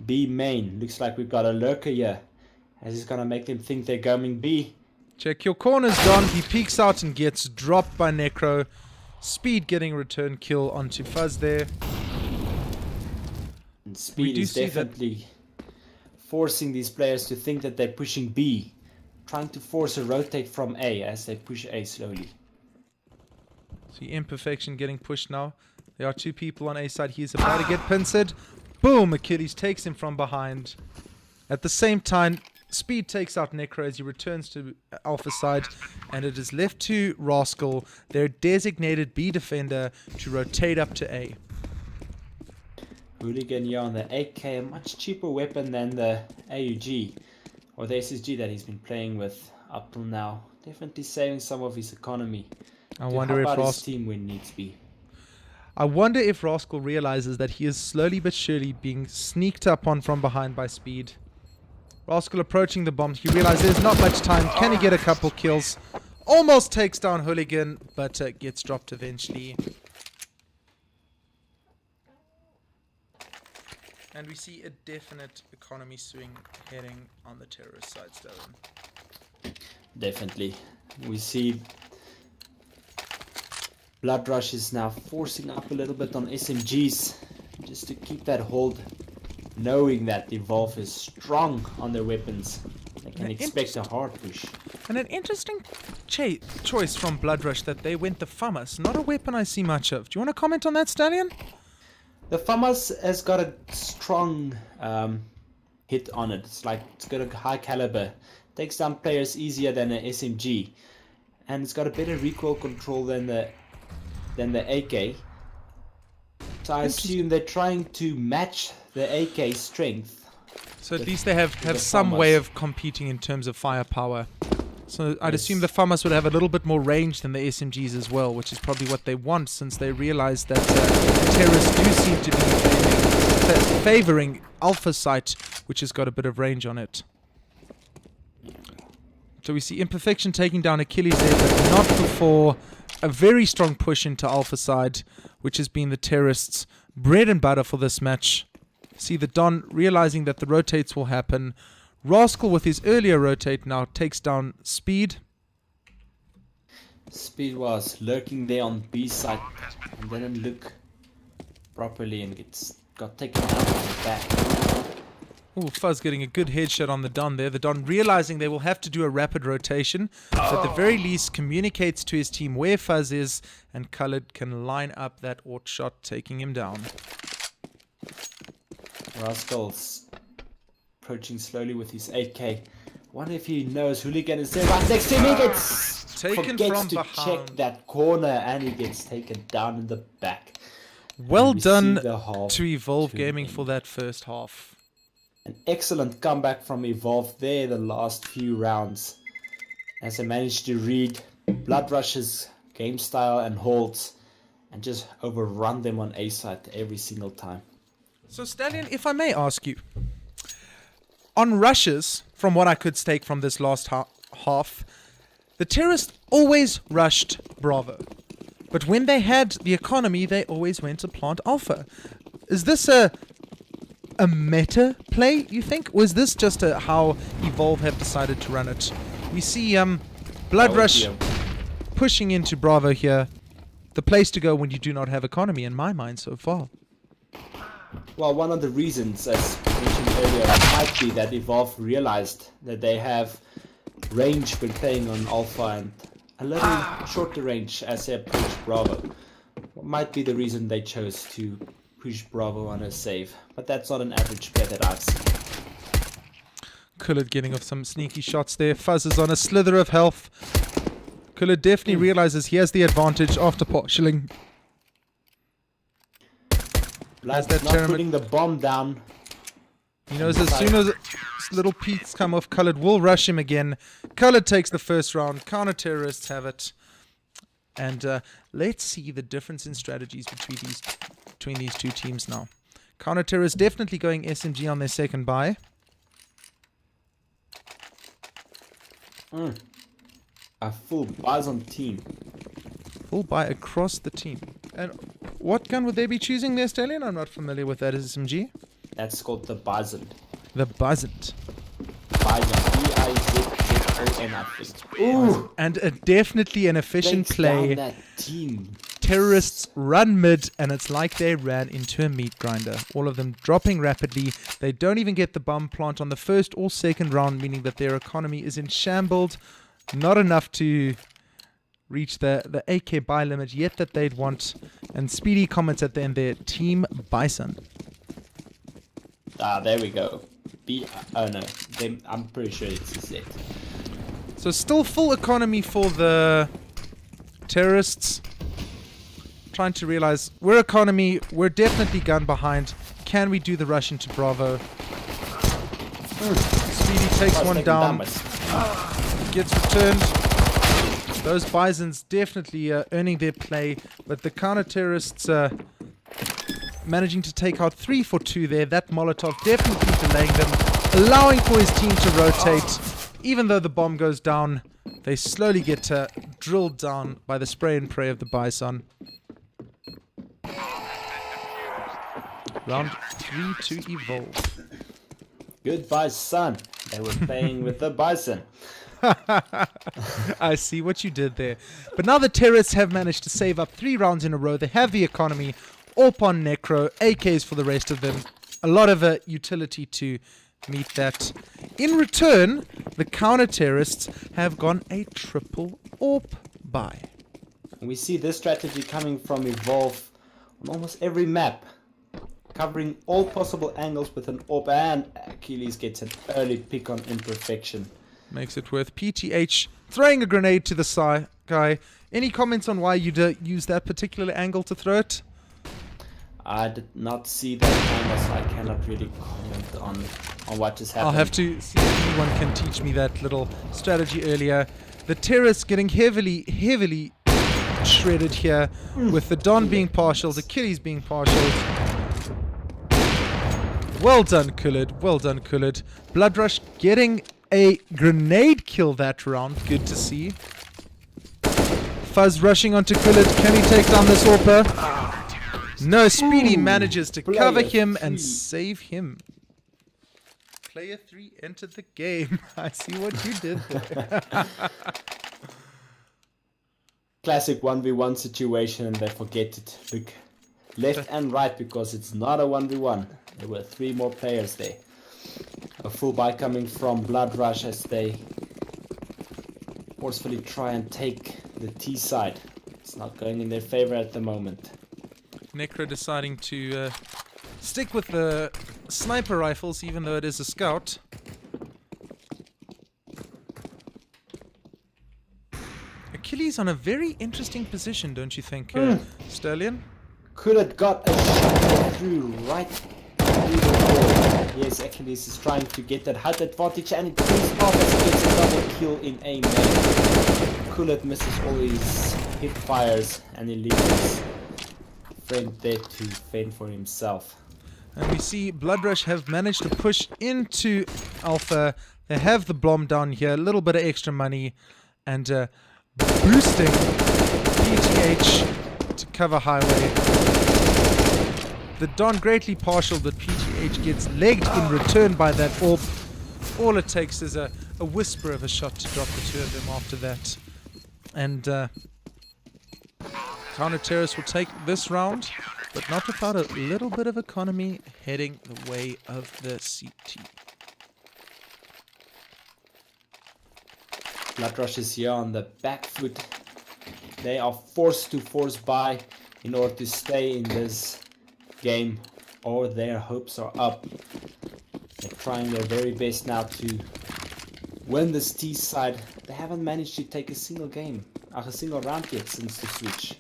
B main. Looks like we've got a lurker here, as he's gonna make them think they're going B. Check your corners, Don. He peeks out and gets dropped by Necro. Speed getting a return kill onto Fuzz there. And Speed is definitely forcing these players to think that they're pushing B. Trying to force a rotate from A as they push A slowly. See Imperfection getting pushed now. There are two people on A side. He's about to get pincered. Boom! Achilles takes him from behind. At the same time, Speed takes out Necro as he returns to Alpha side, and it is left to Rascal, their designated B defender, to rotate up to A. Hooligan here on the AK, a much cheaper weapon than the AUG or the SSG that he's been playing with up till now. Definitely saving some of his economy. I wonder if his team when needs be. I wonder if Rascal realizes that he is slowly but surely being sneaked up on from behind by Speed. Rascal approaching the bomb. He realizes there's not much time. Can he get a couple kills? Almost takes down Hooligan, but gets dropped eventually. And we see a definite economy swing heading on the terrorist side, Stallion. Definitely. We see Bloodrush is now forcing up a little bit on SMGs just to keep that hold, knowing that Evolve is strong on their weapons. They can expect a hard push. And an interesting choice from Bloodrush that they went the FAMAS, not a weapon I see much of. Do you want to comment on that, Stallion? The FAMAS has got a strong hit on it. It's got a high caliber. Takes down players easier than an SMG. And it's got a better recoil control than the AK. So I assume they're trying to match the AK strength. So at least they have some way of competing in terms of firepower. So I'd assume the FAMAS would have a little bit more range than the SMGs as well, which is probably what they want, since they realize that terrorists do seem to be favoring Alpha Site, which has got a bit of range on it. So we see Imperfection taking down Achilles there, but not before a very strong push into Alpha side, which has been the terrorists' bread and butter for this match. See the Don realizing that the rotates will happen. Rascal with his earlier rotate now takes down Speed. Speed was lurking there on B side and didn't look properly and got taken out on the back. Ooh, Fuzz getting a good headshot on the Don there. The Don realizing they will have to do a rapid rotation, so at the very least communicates to his team where Fuzz is, and Colored can line up that aught shot, taking him down. Rascal's approaching slowly with his 8K. Wonder if he knows Hooligan is there right next to him. He gets taken from behind. Check that corner and he gets taken down in the back. Well done to Evolve Gaming for that first half. An excellent comeback from Evolve there the last few rounds, as they managed to read Bloodrush's game style and holds and just overrun them on A side every single time. So Stallion, if I may ask you, on rushes, from what I could take from this last half, the terrorists always rushed Bravo. But when they had the economy, they always went to plant Alpha. Is this a meta play, you think? Or is this just how Evolve have decided to run it? We see Bloodrush pushing into Bravo here. The place to go when you do not have economy, in my mind, so far. Well, one of the reasons, as mentioned earlier, might be that Evolve realized that they have range when playing on Alpha and a little shorter range as they approach Bravo. Might be the reason they chose to push Bravo on a save, but that's not an average play that I've seen. Kullard getting off some sneaky shots there. Fuzz is on a slither of health. Kullard definitely realizes he has the advantage after partialing. Blood's not putting the bomb down. He knows as soon as little peaks come off, Kullard will rush him again. Kullard takes the first round. Counter-terrorists have it. And let's see the difference in strategies between these two teams now. Counter-terrorists definitely going SMG on their second buy. A full Bison team. Full buy across the team. And what gun would they be choosing there, Stallion? I'm not familiar with that SMG. That's called the Bison. The Bison. Bison. again, I think. Ooh! And definitely an efficient Takes play. down that team. Terrorists run mid, and it's like they ran into a meat grinder. All of them dropping rapidly. They don't even get the bomb plant on the first or second round, meaning that their economy is in shambles. Not enough to reach the AK buy limit yet that they'd want. And Speedy comments at the end there, Team Bison. Ah, there we go. Oh no, I'm pretty sure it's a Z. So still full economy for the terrorists. Trying to realize we're economy, we're definitely gun behind. Can we do the rush into Bravo? Speedy takes one down. Gets returned. Those Bisons definitely earning their play, but the counter-terrorists managing to take out 3 for 2 there. That Molotov definitely delaying them, allowing for his team to rotate. Even though the bomb goes down, they slowly get drilled down by the spray and pray of the Bison. Round 3 to evolve. Goodbye, son. They were playing with the Bison. I see what you did there. But now the terrorists have managed to save up 3 rounds in a row. They have the economy. AWP on Necro. AKs for the rest of them. A lot of utility to meet that. In return, the counter-terrorists have gone a triple AWP buy. We see this strategy coming from Evolve on almost every map. Covering all possible angles with an AWP, and Achilles gets an early pick on Imperfection. Makes it worth. PTH throwing a grenade to the side guy. Any comments on why you'd use that particular angle to throw it? I did not see that angle, so I cannot really comment on what just happened. I'll have to see if anyone can teach me that little strategy earlier. The terrorists getting heavily shredded here, with the Don being partial, the Achilles being partial. Well done, Kullid. Well done, Kullid. Bloodrush getting a grenade kill that round. Good to see. Fuzz rushing onto Kullid. Can he take down this AWP? No, Speedy manages to cover him and save him. Player 3 entered the game. I see what you did there. Classic 1v1 situation, and they forget it. Look left and right because it's not a 1v1. There were 3 more players there. A full buy coming from Bloodrush as they forcefully try and take the T side. It's not going in their favor at the moment. Necro deciding to stick with the sniper rifles even though it is a scout. Achilles on a very interesting position, don't you think, Stallion? Could have got a shot through right through the wall. Yes, Achilles is trying to get that height advantage, and it pays off as he gets a double kill in a man. Kullid misses all his hip fires, and he leaves his friend there to fend for himself. And we see Bloodrush have managed to push into Alpha. They have the bomb down here, a little bit of extra money, and boosting PTH to cover highway. The Don greatly partial, but PTH gets legged in return by that AWP. All it takes is a whisper of a shot to drop the 2 of them after that. And counter-terrorists will take this round, but not without a little bit of economy heading the way of the CT. Bloodrush is here on the back foot. They are forced to force buy in order to stay in this game, or their hopes are up. They're trying their very best now to win this T side. They haven't managed to take a single round yet since the switch.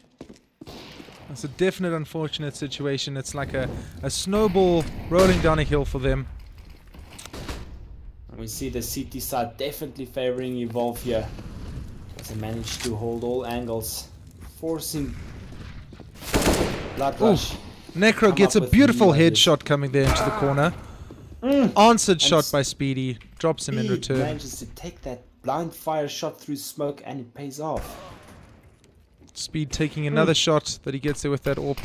It's a definite unfortunate situation. It's like a snowball rolling down a hill for them. And we see the CT side definitely favoring Evolve here, as they manage to hold all angles, forcing Bloodrush. Necro gets a beautiful headshot coming there into the corner. Answered shot by Speedy. Drops him in return. Manages to take that blind fire shot through smoke, and it pays off. Speed taking another shot that he gets there with that AWP.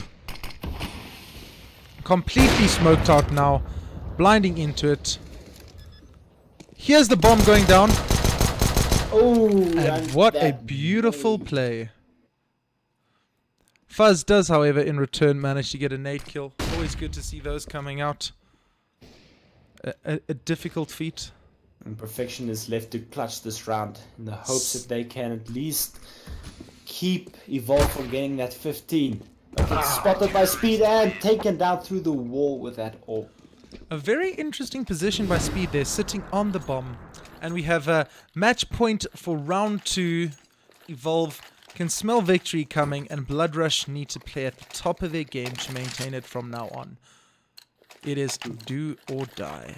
Completely smoked out now. Blinding into it. Here's the bomb going down. Oh, And what a that beautiful nade. play. Fuzz does, however, in return manage to get a nade kill. Always good to see those coming out. A difficult feat. And Perfection is left to clutch this round in the hopes that they can at least keep Evolve from getting that 15. But it's spotted by Speed and taken down through the wall with that orb. A very interesting position by Speed there, sitting on the bomb. And we have a match point for round 2. Evolve can smell victory coming, and Bloodrush need to play at the top of their game to maintain it from now on. It is do or die.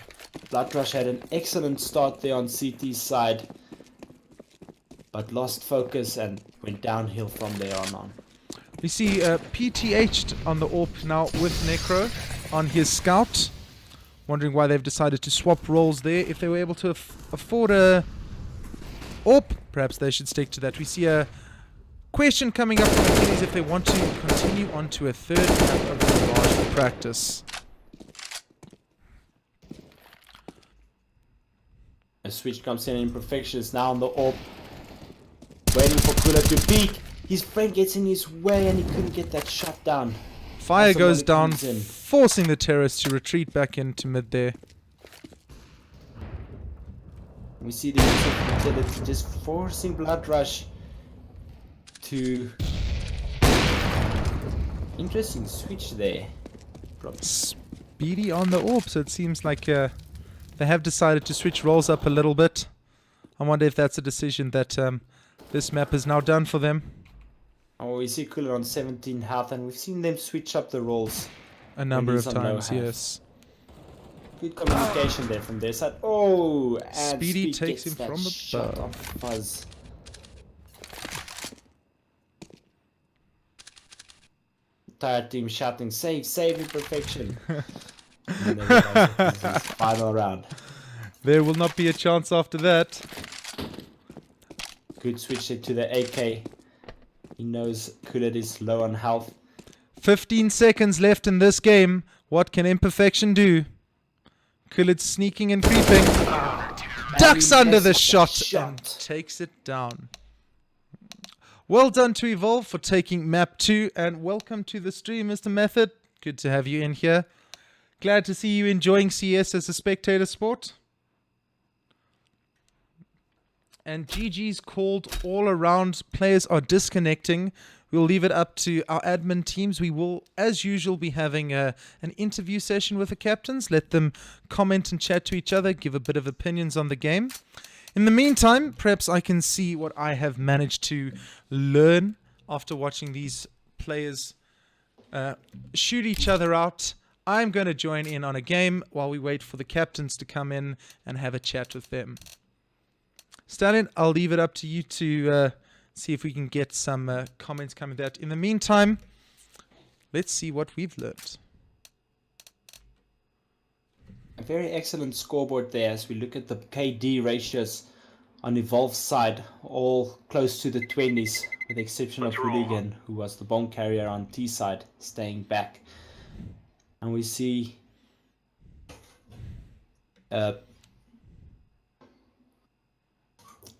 Bloodrush had an excellent start there on CT's side, but lost focus and went downhill from there on. We see PTH'd on the AWP now with Necro on his scout. Wondering why they've decided to swap roles there. If they were able to afford a AWP, perhaps they should stick to that. We see a question coming up from the kiddies if they want to continue on to a third map of the large practice. A switch comes in Perfection is now on the AWP. Waiting for Kula to peek. His friend gets in his way and he couldn't get that shot down. Fire goes down, comes in. forcing the terrorists to retreat back into mid there. We see the use of utility just forcing Bloodrush to... Interesting switch there. Speedy on the AWP, so it seems like they have decided to switch roles up a little bit. I wonder if that's a decision that this map is now done for them. Oh, we see Kula on 17 health and we've seen them switch up the roles A number of he's on low times, health. yes. Good communication there from their side. Oh, and Speedy Speed takes gets him that from shot above. off Fuzz. Entire team shouting, save, save, Imperfection. And they realize that this is final round. There will not be a chance after that. Good switch there to the AK. He knows Kulit is low on health. 15 seconds left in this game. What can Imperfection do? Kulit's sneaking and creeping. Ducks And he under the misses that shot and takes it down. Well done to Evolve for taking map 2, and welcome to the stream, Mr. Method. Good to have you in here. Glad to see you enjoying CS as a spectator sport. And GG's called all around. Players are disconnecting. We'll leave it up to our admin teams. We will, as usual, be having an interview session with the captains. Let them comment and chat to each other, give a bit of opinions on the game. In the meantime, perhaps I can see what I have managed to learn after watching these players shoot each other out. I'm going to join in on a game while we wait for the captains to come in and have a chat with them. Stallion, I'll leave it up to you to see if we can get some comments coming out. In the meantime, let's see what we've learned. A very excellent scoreboard there as we look at the KD ratios on Evolve's side, all close to the 20s, with the exception of Hooligan, who was the bomb carrier on T side, staying back. And we see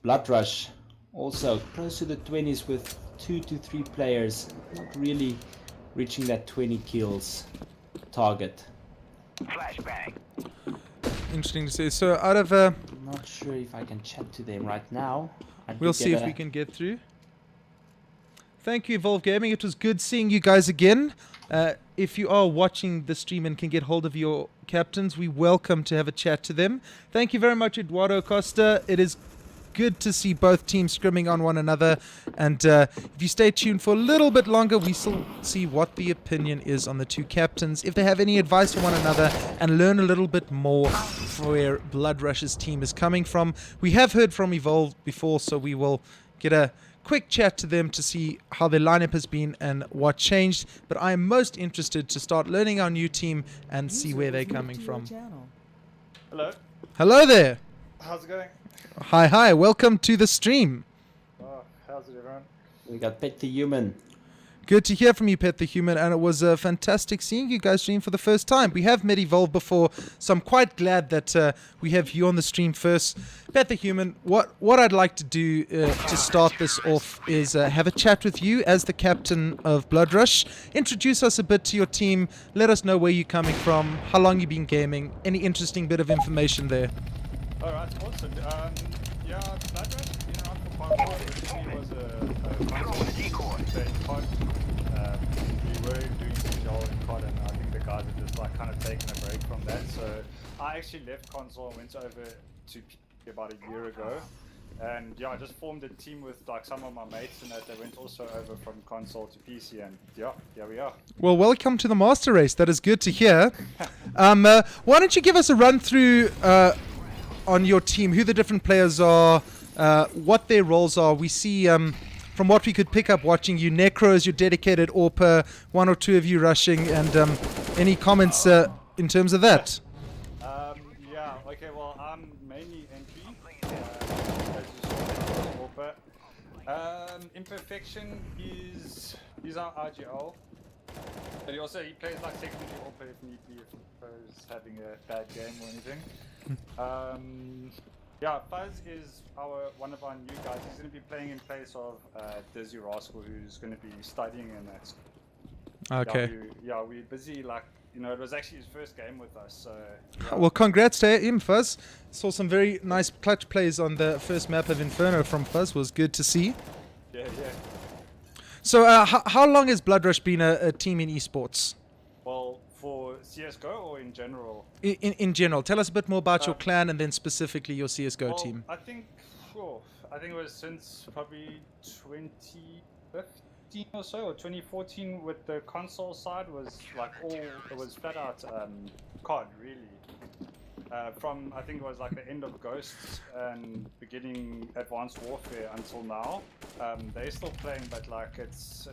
Bloodrush also close to the 20s with 2 to 3 players, not really reaching that 20 kills target. Flashbang. Interesting to see. So out of I'm not sure if I can chat to them right now. we'll see if we can get through. Thank you, Evolve Gaming. It was good seeing you guys again. If you are watching the stream and can get hold of your captains, we welcome to have a chat to them. Thank you very much, Eduardo Costa. It is good to see both teams scrimming on one another. And if you stay tuned for a little bit longer, we still see what the opinion is on the two captains, if they have any advice for one another, and learn a little bit more where Bloodrush's team is coming from. We have heard from Evolve before, so we will get a quick chat to them to see how their lineup has been and what changed. But I am most interested to start learning our new team and see where they're coming from. Hello. Hello there. How's it going? Hi. Welcome to the stream. Oh, how's it, everyone? We got Pet the Human. Good to hear from you, Pet the Human, and it was fantastic seeing you guys stream for the first time. We have met Evolve before, so I'm quite glad that we have you on the stream first. Pet the Human, what I'd like to do to start this off is have a chat with you as the captain of Bloodrush. Introduce us a bit to your team, let us know where you're coming from, how long you've been gaming, any interesting bit of information there. Alright, awesome. Yeah, Bloodrush, been around for quite a while. Originally was a console in COD. We were doing Joel in COD, and I think the guys have just like kind of taken a break from that. So I actually left console and went over to PC about a year ago. And yeah, I just formed a team with like some of my mates, and that they went also over from console to PC, and yeah, here we are. Well, welcome to the Master Race. That is good to hear. Why don't you give us a run through on your team, who the different players are, what their roles are. We see from what we could pick up watching you, Necro is your dedicated AWPer, one or two of you rushing, and any comments in terms of that? Yeah, okay, well, I'm mainly NP, as you saw, AWPer. Imperfection is our RGL, but he plays like secondary AWPer if need be, if he's having a bad game or anything. Yeah, Fuzz is one of our new guys. He's going to be playing in place of Dizzy Rascal, who's going to be studying in that. Okay. Yeah, we're busy, like, it was actually his first game with us, so... Yeah. Well, congrats to him, Fuzz. Saw some very nice clutch plays on the first map of Inferno from Fuzz. Was good to see. Yeah. So, how long has Bloodrush been a team in esports? Well, for CSGO or in general? In general. Tell us a bit more about your clan and then specifically your CSGO team. I think it was since probably 2015 or so, or 2014, with the console side was like it was flat out COD really. From I think it was like the end of Ghosts and beginning Advanced Warfare until now. They're still playing, but like it's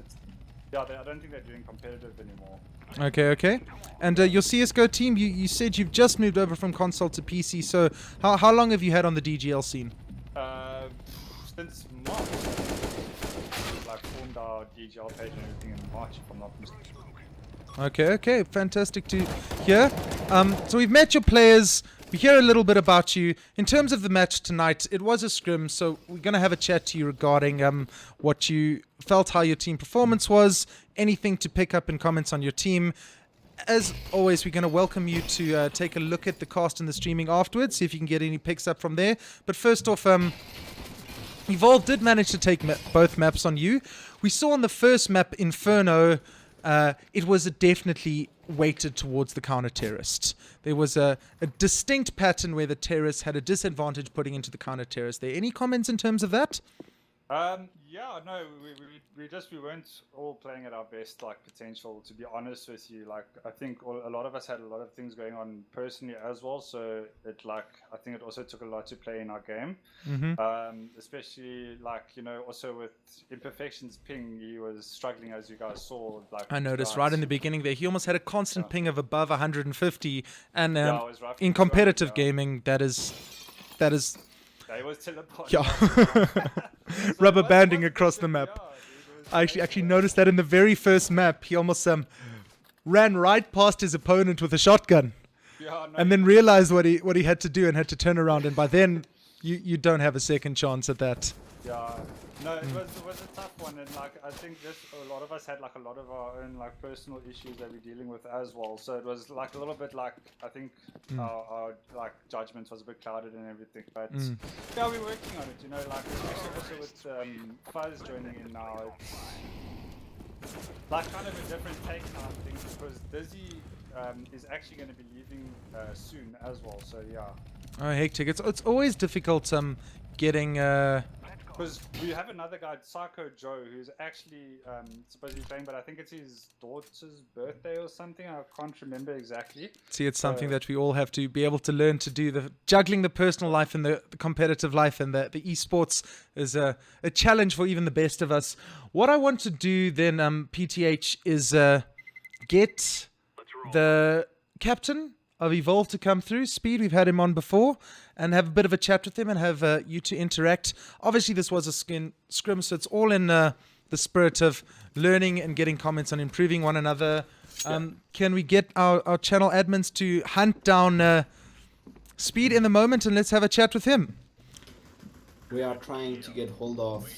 yeah, I don't think they're doing competitive anymore. Okay. And your CSGO team, you said you've just moved over from console to PC, so how long have you had on the DGL scene? Since March. Like formed our DGL page and everything in March, if I'm not mistaken. Okay, fantastic to hear. So we've met your players. We hear a little bit about you. In terms of the match tonight, it was a scrim, so we're going to have a chat to you regarding what you felt, how your team performance was, anything to pick up and comments on your team. As always, we're going to welcome you to take a look at the cast and the streaming afterwards, see if you can get any picks up from there. But first off, Evolve did manage to take both maps on you. We saw on the first map, Inferno, it was definitely weighted towards the counter-terrorists. There was a distinct pattern where the terrorists had a disadvantage putting into the counter-terrorists. There any comments in terms of that? Yeah, no, we weren't all playing at our best like potential, to be honest with you. Like I think a lot of us had a lot of things going on personally as well, so I think it also took a lot to play in our game. Especially like also with Imperfection's ping, he was struggling, as you guys saw. Like I noticed right in the beginning there, he almost had a constant ping of above 150, and in competitive gaming, that is. Yeah, it was teleporting. Yeah. Rubber banding across the map. I actually noticed that in the very first map, he almost ran right past his opponent with a shotgun, and then realized what he had to do and had to turn around. And by then, you don't have a second chance at that. Yeah, no, it was a tough one, and like I think a lot of us had like a lot of our own like personal issues that we're dealing with as well. So it was like a little bit like I think our like judgment was a bit clouded and everything. But yeah, we're working on it. Like especially also with Fuzz joining in now, it's like kind of a different take now, I think, because Dizzy is actually going to be leaving soon as well. So yeah. Oh, hectic! It's always difficult getting. Because we have another guy, Psycho Joe, who's actually supposed to be playing, but I think it's his daughter's birthday or something. I can't remember exactly. See, it's something that we all have to be able to learn to do. The juggling the personal life and the competitive life and the esports is a challenge for even the best of us. What I want to do then, PTH, is get the captain of Evolve to come through. Speed, we've had him on before, and have a bit of a chat with him and have you to interact. Obviously, this was a scrim, so it's all in the spirit of learning and getting comments on improving one another. Can we get our channel admins to hunt down Speed in the moment, and let's have a chat with him. We are trying to get hold of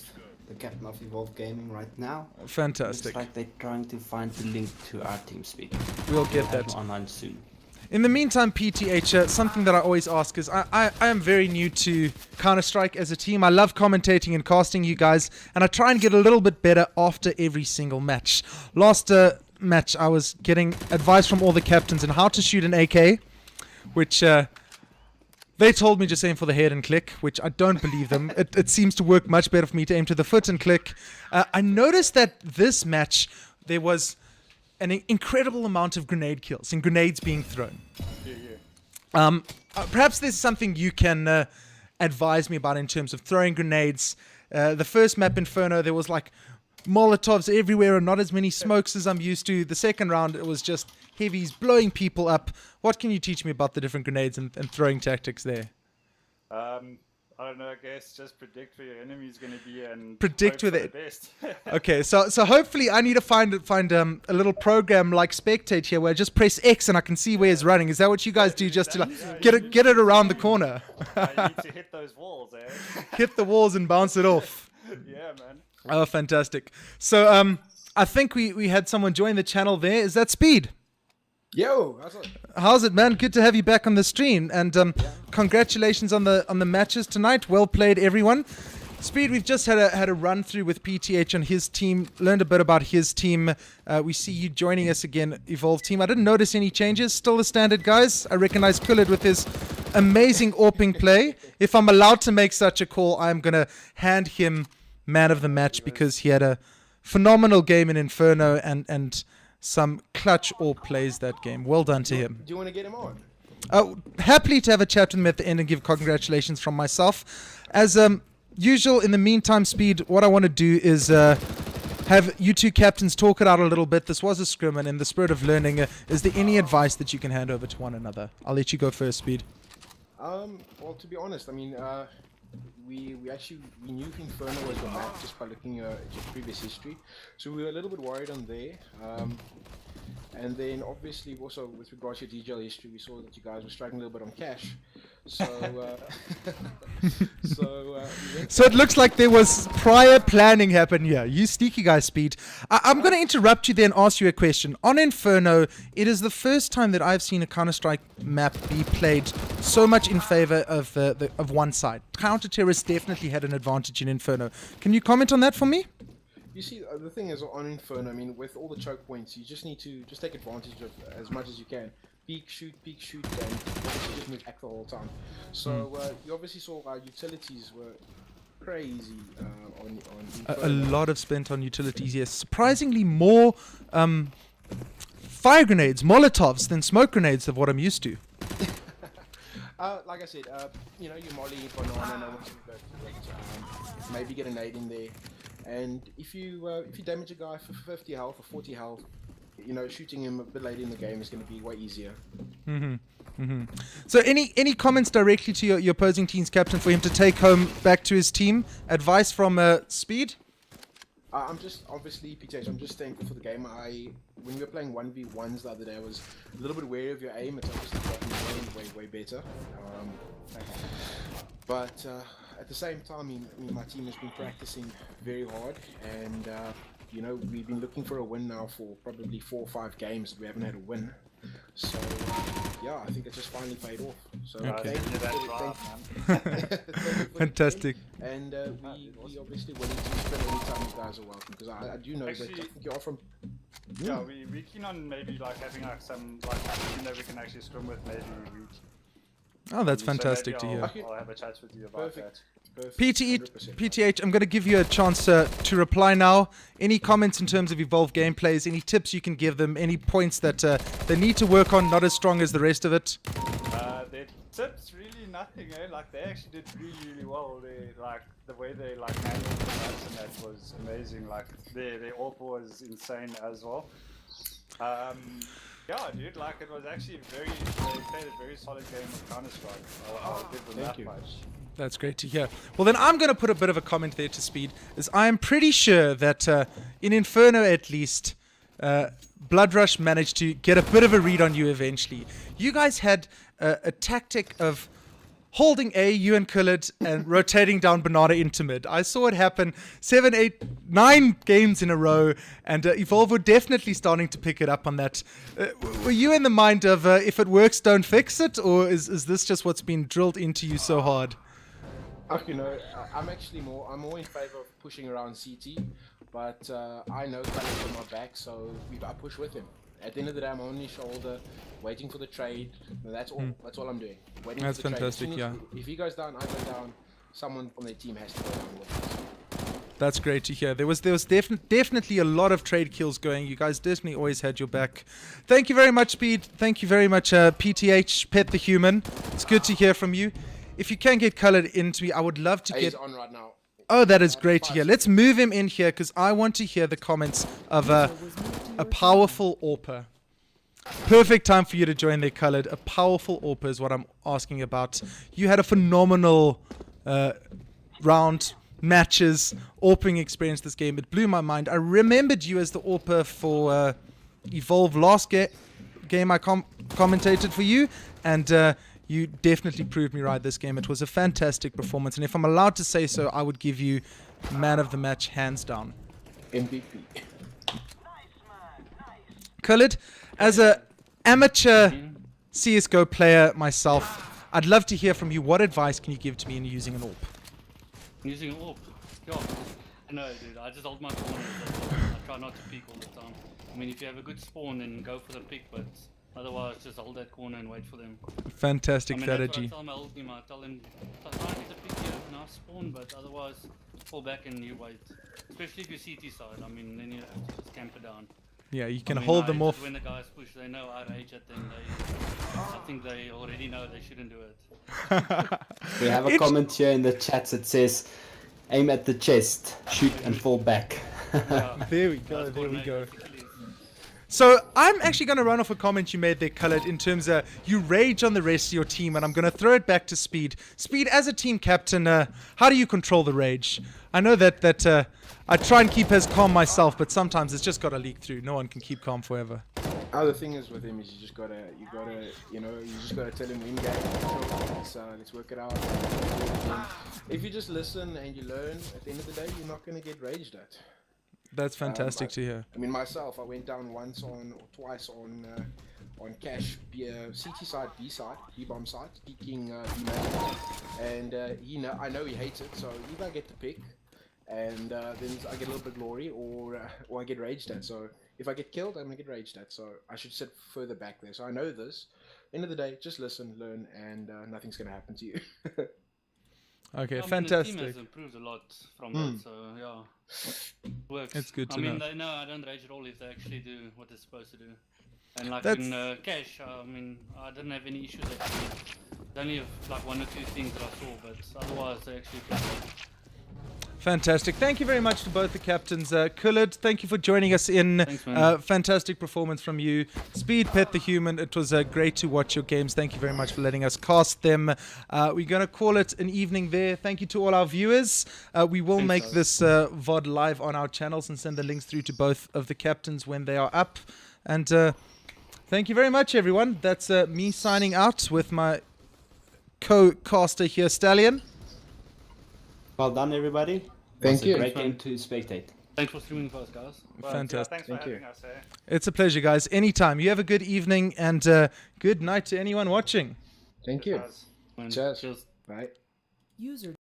the captain of Evolve Gaming right now. Fantastic. Looks like they're trying to find the link to our TeamSpeak. We'll get Have that him online soon. In the meantime, PTH, something that I always ask is I am very new to Counter-Strike as a team. I love commentating and casting you guys, and I try and get a little bit better after every single match. Last match, I was getting advice from all the captains on how to shoot an AK, which they told me just aim for the head and click, which I don't believe them. It seems to work much better for me to aim to the foot and click. I noticed that this match, there was an incredible amount of grenade kills and grenades being thrown. Perhaps there's something you can advise me about in terms of throwing grenades. The first map, Inferno, there was like Molotovs everywhere and not as many smokes as I'm used to. The second round, it was just heavies blowing people up. What can you teach me about the different grenades and throwing tactics there? I don't know, I guess just predict where your enemy is going to be and predict hope where for they... the best. Okay, so hopefully I need to find a little program like Spectate here where I just press X and I can see where he's running. Is that what you guys do just to like get it around the corner? You need to hit those walls, eh? Hit the walls and bounce it off. Yeah, man. Oh, fantastic. So I think we had someone join the channel there. Is that Speed? Yo, How's it, man? Good to have you back on the stream, and congratulations on the matches tonight. Well played, everyone. Speed, we've just had a run through with PTH on his team. Learned a bit about his team. We see you joining us again, Evolve team. I didn't notice any changes. Still the standard guys. I recognize Kullid with his amazing AWPing play. If I'm allowed to make such a call, I'm gonna hand him man of the match because he had a phenomenal game in Inferno and some clutch AWP plays that game. Well done to him. Do you want to get him on? Happily to have a chat with him at the end and give congratulations from myself. As usual, in the meantime, Speed, what I want to do is have you two captains talk it out a little bit. This was a scrim, and in the spirit of learning, is there any advice that you can hand over to one another? I'll let you go first, Speed. Well, to be honest, I mean, we knew Inferno was the map just by looking at your previous history, so we were a little bit worried on there. And then obviously also with regards to your DGL history, we saw that you guys were struggling a little bit on cash. So so it looks like there was prior planning happen here. You sneaky guy, Speed. I'm going to interrupt you there and ask you a question. On Inferno, it is the first time that I've seen a Counter-Strike map be played so much in favor of one side. Counter-Terrorists definitely had an advantage in Inferno. Can you comment on that for me? You see, the thing is on Inferno, I mean, with all the choke points, you just need to just take advantage of as much as you can. Peek, shoot, and obviously just move act the whole time. So you obviously saw our utilities were crazy on Inferno. A lot of spent on utilities, yes. Surprisingly more fire grenades, Molotovs, than smoke grenades of what I'm used to. Like I said, you know, you molly, banana, maybe get a nade in there. And if you damage a guy for 50 health or 40 health, you know, shooting him a bit later in the game is going to be way easier. So any comments directly to your opposing team's captain for him to take home back to his team? Advice from Speed? I'm just, obviously, PTH, I'm just thankful for the game. When we were playing 1v1s the other day, I was a little bit wary of your aim. It's obviously gotten way better. But at the same time, I mean, my team has been practicing very hard, and you know, we've been looking for a win now for probably 4 or 5 games. We haven't had a win, so yeah, I think it just finally paid off. So Okay. Fantastic. Fantastic. And we obviously willing to spend any time you guys are welcome, because I do know that I think you are from. Yeah, we're keen on maybe like having like some like team that we can actually scrim with maybe a week. Oh, that's So fantastic to maybe hear. I'll have a chat with you about that. PTH, I'm going to give you a chance to reply now. Any comments in terms of Evolve gameplays? Any tips you can give them? Any points that they need to work on, not as strong as the rest of it? Their tips, really nothing, eh? Like they actually did really well. They like the way they like handled the maps, and that was amazing. Like their AWP was insane as well. Yeah, dude, like it was actually they played a very solid game of Counter-Strike. I'll give them that much. That's great to hear. Well, then I'm going to put a bit of a comment there to Speed, as I am pretty sure that in Inferno at least, Bloodrush managed to get a bit of a read on you eventually. You guys had a tactic of holding A, you and Kullid, and rotating down Banana into mid. I saw it happen 7, 8, 9 games in a row, and Evolve were definitely starting to pick it up on that. Were you in the mind of if it works, don't fix it, or is this just what's been drilled into you so hard? You know, I'm more in favor of pushing around CT, but I know Kullid's on my back, so I push with him. At the end of the day, I'm on his shoulder, waiting for the trade. That's all. That's all I'm doing. Waiting That's for the fantastic. trade. Yeah. If he goes down, I go down. Someone from their team has to go down with us. That's great to hear. There was definitely a lot of trade kills going. You guys definitely always had your back. Thank you very much, Speed. Thank you very much, PTH, Pet the Human. It's good to hear from you. If you can get Kullid into me, I would love to get... He's on right now. Oh, that is great to hear. Let's move him in here because I want to hear the comments of a powerful AWPer. Perfect time for you to join there, Kullid. A powerful AWPer is what I'm asking about. You had a phenomenal round, matches, AWPing experience this game. It blew my mind. I remembered you as the AWPer for Evolve last game I commentated for you, and you definitely proved me right this game. It was a fantastic performance, and if I'm allowed to say so, I would give you man of the match, hands down. MVP. Kullid, as a amateur CSGO player myself, I'd love to hear from you. What advice can you give to me in using an AWP? Using an AWP? God, no, dude. I just hold my corners. I try not to peek all the time. I mean, if you have a good spawn, then go for the pick, but otherwise, just hold that corner and wait for them. Fantastic I mean, strategy. that's what I tell my old team. I tell them, try to get a pick here, nice spawn, but otherwise, fall back and you wait. Especially if you're CT side. I mean, then you have to just camp it down. Yeah, you can I mean, hold I them hate it off. when the guys push, they know I rage at them. I think they already know they shouldn't do it. We have a comment here in the chat that says, aim at the chest, shoot and fall back. Yeah, There we go, that's there what we made go. it really- So I'm actually going to run off a comment you made there, Kullid, in terms of you rage on the rest of your team, and I'm going to throw it back to Speed. Speed, as a team captain, how do you control the rage? I know that I try and keep as calm myself, but sometimes it's just got to leak through. No one can keep calm forever. The thing is with him is you just gotta tell him in game. Let's work it out. If you just listen and you learn, at the end of the day, you're not gonna get raged at. That's fantastic to hear. I mean, myself, I went down once or twice on Cash, CT side, B side, B bomb side, peeking B main, and I know he hates it. So either I get the pick, and then I get a little bit of glory, or I get raged at. So if I get killed, I'm gonna get raged at. So I should sit further back there. So I know this. End of the day, just listen, learn, and nothing's gonna happen to you. Okay, I mean, fantastic. the team has improved a lot from that, so yeah, works. It's good to I mean, know. they know I don't rage at all if they actually do what they're supposed to do. And like That's- in Cash, I mean, I didn't have any issues actually. There's only like 1 or 2 things that I saw, but otherwise they actually played well. Fantastic. Thank you very much to both the captains. Kullid, thank you for joining us in. Thanks, man. Fantastic performance from you. Speed, Pet the Human, it was great to watch your games. Thank you very much for letting us cast them. We're going to call it an evening there. Thank you to all our viewers. We will make this VOD live on our channels and send the links through to both of the captains when they are up. And thank you very much, everyone. That's me signing out with my co-caster here, Stallion. Well done, everybody. Thank It's you. a great game to spectate. Thanks for streaming for us, guys. Well, Fantastic. Yeah, thanks for Thank you. having us. It's a pleasure, guys. Anytime. You have a good evening and good night to anyone watching. Thank you. Guys. Man, Cheers. cheers. Bye. User